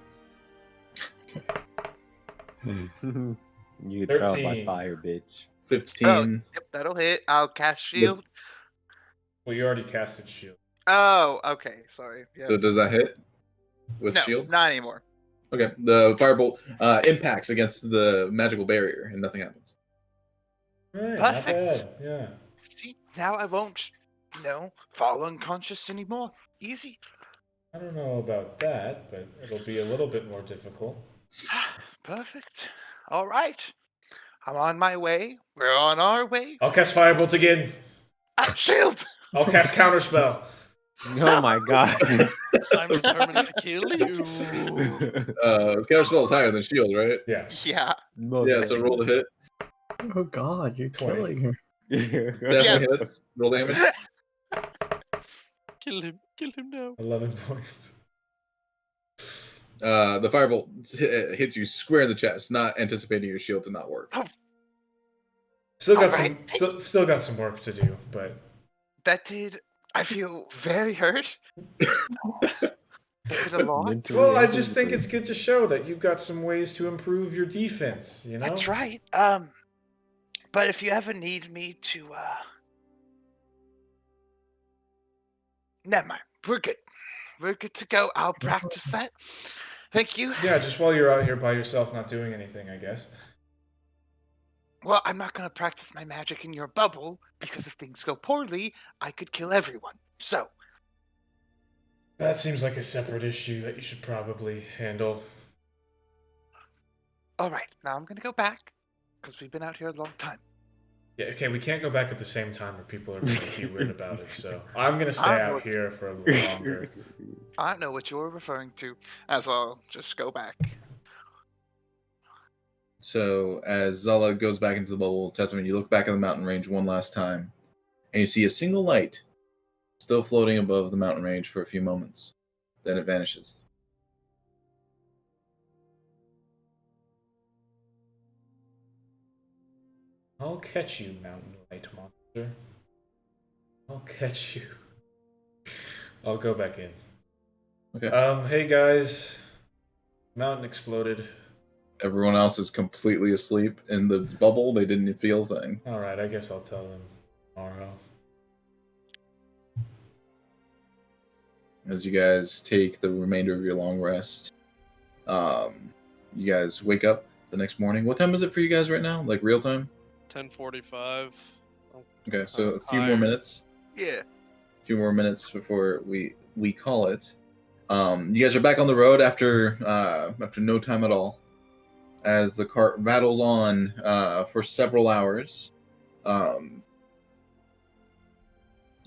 You get trial by 13. fire, bitch. 15. Oh, yep, that'll hit. I'll cast shield. Well, you already casted shield. Oh, okay. Sorry. Yeah. So does that hit with no, shield? not anymore. Okay. The firebolt impacts against the magical barrier, and nothing happens. Right, Perfect. not bad. Yeah. See, now I won't, fall unconscious anymore. Easy. I don't know about that, but it'll be a little bit more difficult. Perfect. All right. I'm on my way. We're on our way. I'll cast Firebolt again. Shield! I'll cast Counterspell. Oh my god. I'm determined to kill you. Counterspell is higher than shield, right? Yeah. Yeah. Yeah, so roll the hit. Oh god, you're 20. killing her. Definitely hits. Roll damage. Kill him now. 11 points. The firebolt hits you square in the chest, not anticipating your shield to not work. Still got All right. still got some work to do, but That did. I feel very hurt. That did a lot. Mentally well, I and just think physically. it's good to show that you've got some ways to improve your defense, you know? That's right. But if you ever need me to, never mind. We're good. We're good to go. I'll practice that. Thank you. Yeah, just while you're out here by yourself not doing anything, I guess. Well, I'm not going to practice my magic in your bubble because if things go poorly, I could kill everyone. So, That seems like a separate issue that you should probably handle. all right. Now I'm going to go back because we've been out here a long time. Yeah, okay, we can't go back at the same time or people are going to be weird about it, so I'm going to stay out here for a little longer. I don't know what you're referring to, as I'll just go back. So as Zala goes back into the bubble, Testament, you look back at the mountain range one last time, and you see a single light still floating above the mountain range for a few moments. Then it vanishes. I'll catch you, mountain light monster. I'll catch you. I'll go back in. Okay. Hey guys. Mountain exploded. Everyone else is completely asleep in the bubble. They didn't feel a thing. Alright, I guess I'll tell them tomorrow. As you guys take the remainder of your long rest, you guys wake up the next morning. What time is it for you guys right now? Like real time? 10:45. Okay, so a few more Tired. minutes. Yeah. A few more minutes before we call it. You guys are back on the road after no time at all, as the cart rattles on for several hours. You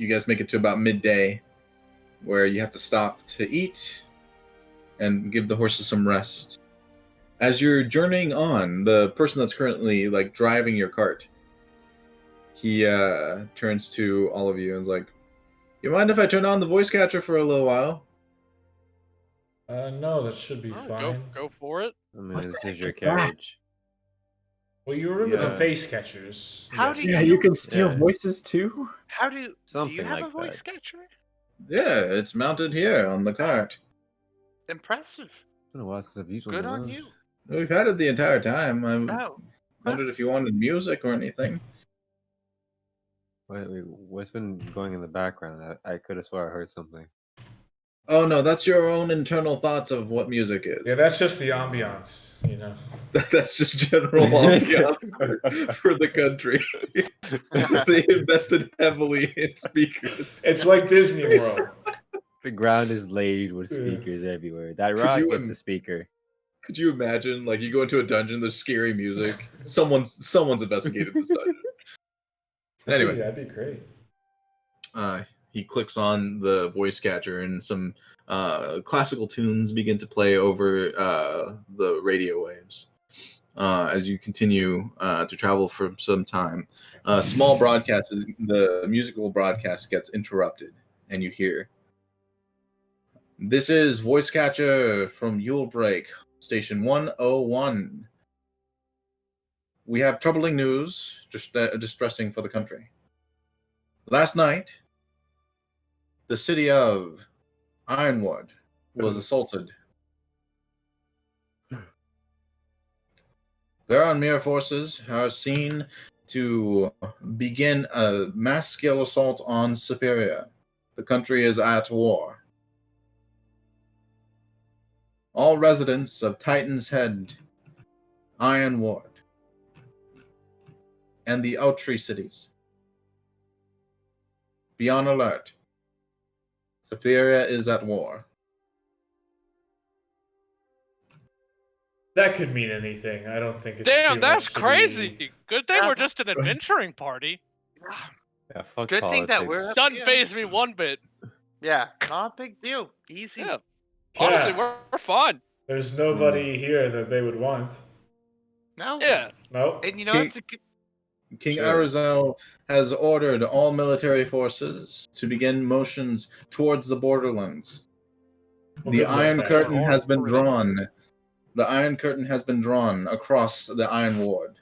guys make it to about midday, where you have to stop to eat and give the horses some rest. As you're journeying on, the person that's currently like driving your cart, he turns to all of you and is like, "You mind if I turn on the voice catcher for a little while?" No, that should be fine. Go for it. I mean, What this the is heck your is that? carriage. Well, you remember the Yeah. face catchers. How Yes. do Yeah, you- you can steal Yeah. voices too. How do you Something have a like voice that. catcher? Yeah, it's mounted here on the cart. Impressive. I don't know why I've used one Good of on those. you. We've had it the entire time. I Oh, wondered if you wanted music or anything. Wait, what's been going in the background? I could have swore I heard something. Oh no, that's your own internal thoughts of what music is. Yeah, that's just the ambiance, you know. That's just general ambiance for the country. They invested heavily in speakers. It's like Disney World. The ground is laid with Yeah. speakers everywhere. That Could rock you gets a speaker. Could you imagine, like, you go into a dungeon, there's scary music. Someone's investigated this dungeon. Anyway, Yeah, that'd be great. he clicks on the voice catcher, and some classical tunes begin to play over the radio waves. As you continue to travel for some time, small broadcast, the musical broadcast gets interrupted, and you hear, "This is voice catcher from Yule Break, Station 101. We have troubling news, distressing for the country. Last night, the city of Ironwood was assaulted. Veronmere forces are seen to begin a mass-scale assault on Sephiria. The country is at war. All residents of Titan's Head, Ironwood, and the Outtree cities, be on alert. Sephiria is at war." That could mean anything. I don't think it's Damn, too that's much to crazy. be- Good thing we're just an adventuring party. Yeah, fuck Good thing that politics. we're- Doesn't Yeah. phase me one bit. Yeah, not a big deal. Easy. Yeah. Honestly, Yeah, we're fine. there's nobody here that they would want. No. Yeah. No. And you know, King- it's a good. King Sure. Arazel has ordered all military forces to begin motions towards the borderlands. Well, The good luck, Iron Vash. Curtain has been Already. drawn. The Iron Curtain has been drawn across the Iron Ward.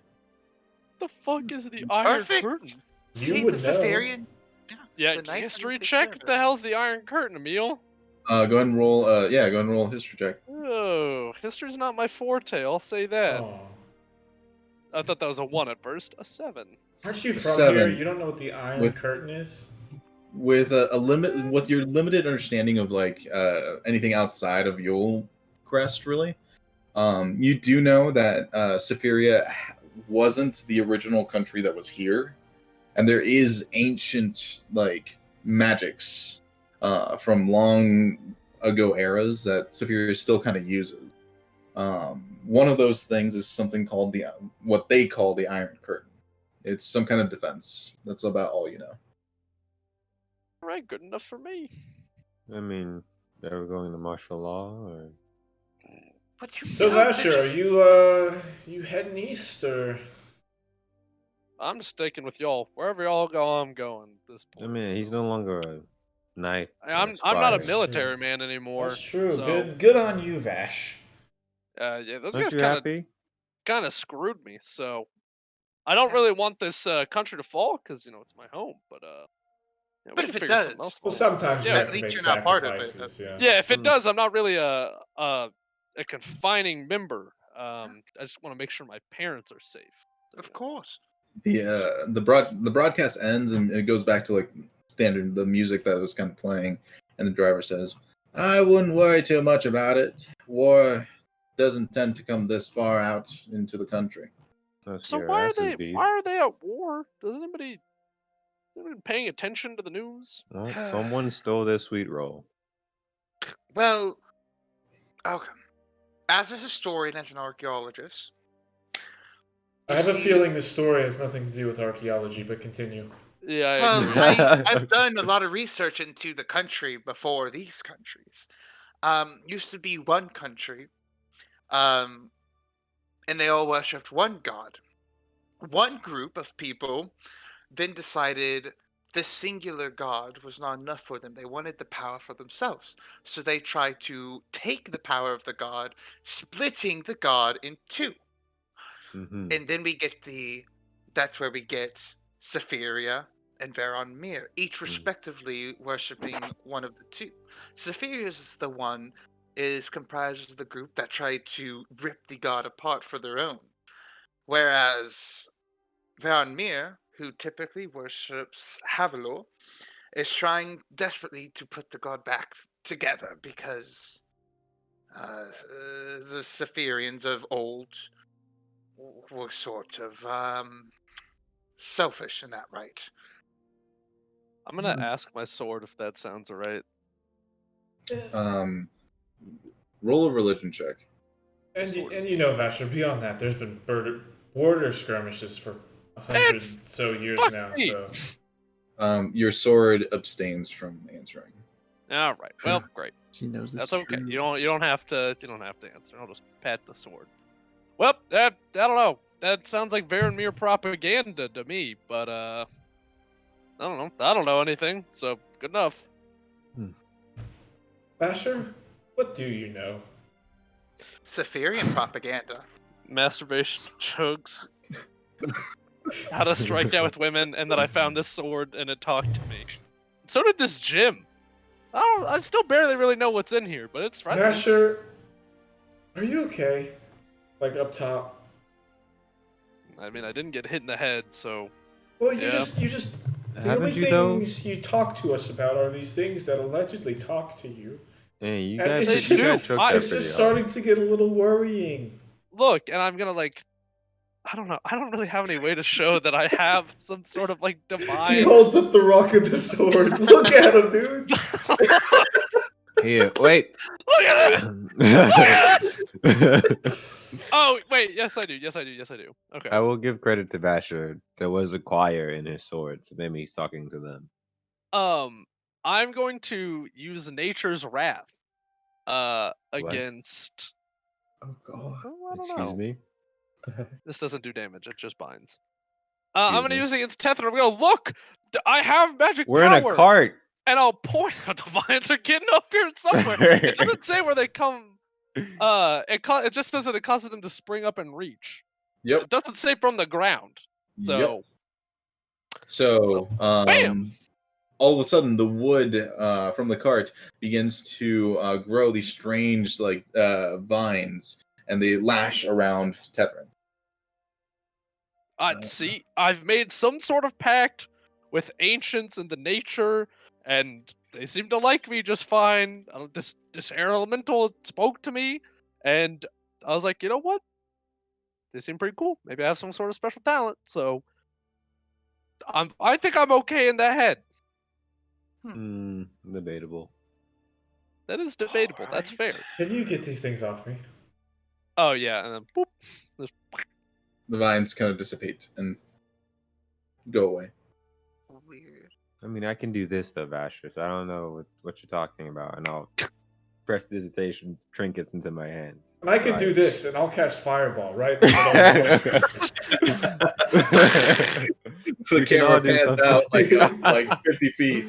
What the fuck is the Iron Perfect. Curtain? You See, would the know. Safarian. Yeah, the Knights history would take check. care What of the it. hell's the Iron Curtain, Emil? Go ahead and roll. Go ahead and roll a history check. Oh, history's not my forte. I'll say that. Oh. I thought that was a 1 at first. A 7. Aren't you from 7. here? You don't know what the Iron With- Curtain is? With with your limited understanding of like anything outside of Yule Crest, really, you do know that Sephiria wasn't the original country that was here, and there is ancient like magics from long ago eras that Sephiria still kind of uses. One of those things is something called what they call the Iron Curtain. It's some kind of defense. That's about all you know. All right, good enough for me. I mean, they were going to martial law, or But you So, know, they're Vasher, just- are you heading east or? I'm just sticking with y'all. Wherever y'all go, I'm going at this I point. mean, he's so. no longer a knight. or I'm not a squire. military man anymore. That's true. So, Good on you, Vash. yeah, those Aren't guys you happy? kind of screwed me. So I don't really want this country to fall because it's my home. But yeah, we But can if it figure something does- else Well, out. sometimes you Yeah. have At to least make you're not part of it. sacrifices. Yeah. Yeah, if it Um, does, I'm not really a confining member. I just want to make sure my parents are safe. So, Of course. The broadcast ends and it goes back to like standard the music that was kind of playing, and the driver says, "I wouldn't worry too much about it. War doesn't tend to come this far out into the country." Let's So get our why are asses they beat. why are they at war? Does anybody paying attention to the news? Well, someone stole their sweet roll. Well, okay. As a historian, as an archaeologist, I have a feeling this story has nothing to do with archaeology, but continue. Yeah, I well, agree. I've done a lot of research into the country before these countries. Used to be one country, and they all worshipped one god. One group of people then decided this singular god was not enough for them. They wanted the power for themselves. So they tried to take the power of the god, splitting the god in two. Mm-hmm. And then we get that's where we get Sephiria and Veron Mir, each respectively worshipping one of the two. Sephiria is the one is comprised of the group that tried to rip the god apart for their own. Whereas Veron Mir, who typically worships Havelor, is trying desperately to put the god back together because the Sephirians of old were sort of selfish in that right. I'm gonna ask my sword if that sounds alright. Roll a religion check. And you know, Vasher, beyond that, there's been border skirmishes for 100 so years now. me. So Your sword abstains from answering. All right. Well, great. She knows That's it's okay. true. You don't have to answer. I'll just pat the sword. Well, I don't know. That sounds like Varanmir propaganda to me, but I don't know. I don't know anything, so good enough. Vasher, what do you know? Sephirian propaganda. Masturbation jokes. How to strike out with women, and that I found this sword and it talked to me. So did this gym. I still barely really know what's in here, but it's friendly. Vasher, are you okay? Like up top? I mean, I didn't get hit in the head, so. Well, you Yeah. just the Haven't only you, though? things you talk to us about are these things that allegedly talk to you. Hey, you And guys, it's you just- got choked I- up It's pretty just hard. starting to get a little worrying. Look, and I'm gonna like. I don't know. I don't really have any way to show that I have some sort of like He divine. holds up the rock and the sword. Look at him, dude. Here, wait. Look at it! Oh wait, yes I do. Yes I do. Okay. I will give credit to Basher. There was a choir in his sword, so maybe he's talking to them. I'm going to use Nature's Wrath. Against. Oh god. Oh, I don't Excuse know. me? This doesn't do damage. It just binds. Excuse I'm gonna me. use it against Tethra. I'm gonna look. I have magic We're power. in a cart. And I'll point out the vines are getting up here somewhere. It doesn't say where they come. It just says that it causes them to spring up and reach. Yep. It doesn't say from the ground. So. Yep. So, bam! all of a sudden, the wood from the cart begins to grow these strange, like vines, and they lash around Tethrin. See, I've made some sort of pact with ancients and the nature, and they seem to like me just fine. This air elemental spoke to me, and I was like, you know what? They seem pretty cool. Maybe I have some sort of special talent. So, I think I'm okay in that head. Debatable. That is debatable. That's fair. Can you get these things off me? Oh yeah, and then boop. Just... The vines kind of dissipate and go away. Weird. I mean, I can do this though, Basher, so I don't know what you're talking about, and I'll press visitation trinkets into my hands. And I can do this, and I'll cast Fireball, right? The We can all camera do pans something. out like 50 feet,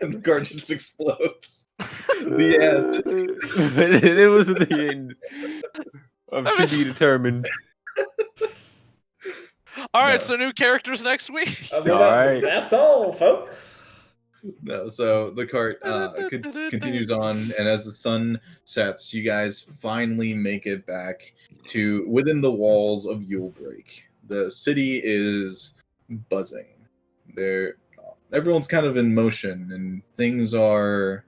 and the car just explodes. The end. It was the end. To be determined. All right, No. so new characters next week. Alright. That's all, folks. No, so the cart continues on, and as the sun sets, you guys finally make it back to within the walls of Yulebreak. The city is buzzing. Everyone's kind of in motion, and things are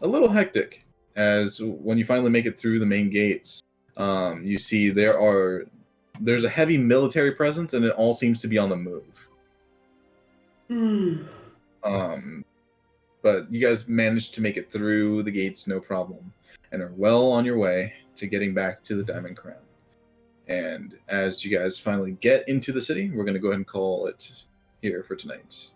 a little hectic. As when you finally make it through the main gates, you see there's a heavy military presence, and it all seems to be on the move. but you guys managed to make it through the gates no problem, and are well on your way to getting back to the Diamond Crown. And as you guys finally get into the city, we're going to go ahead and call it here for tonight.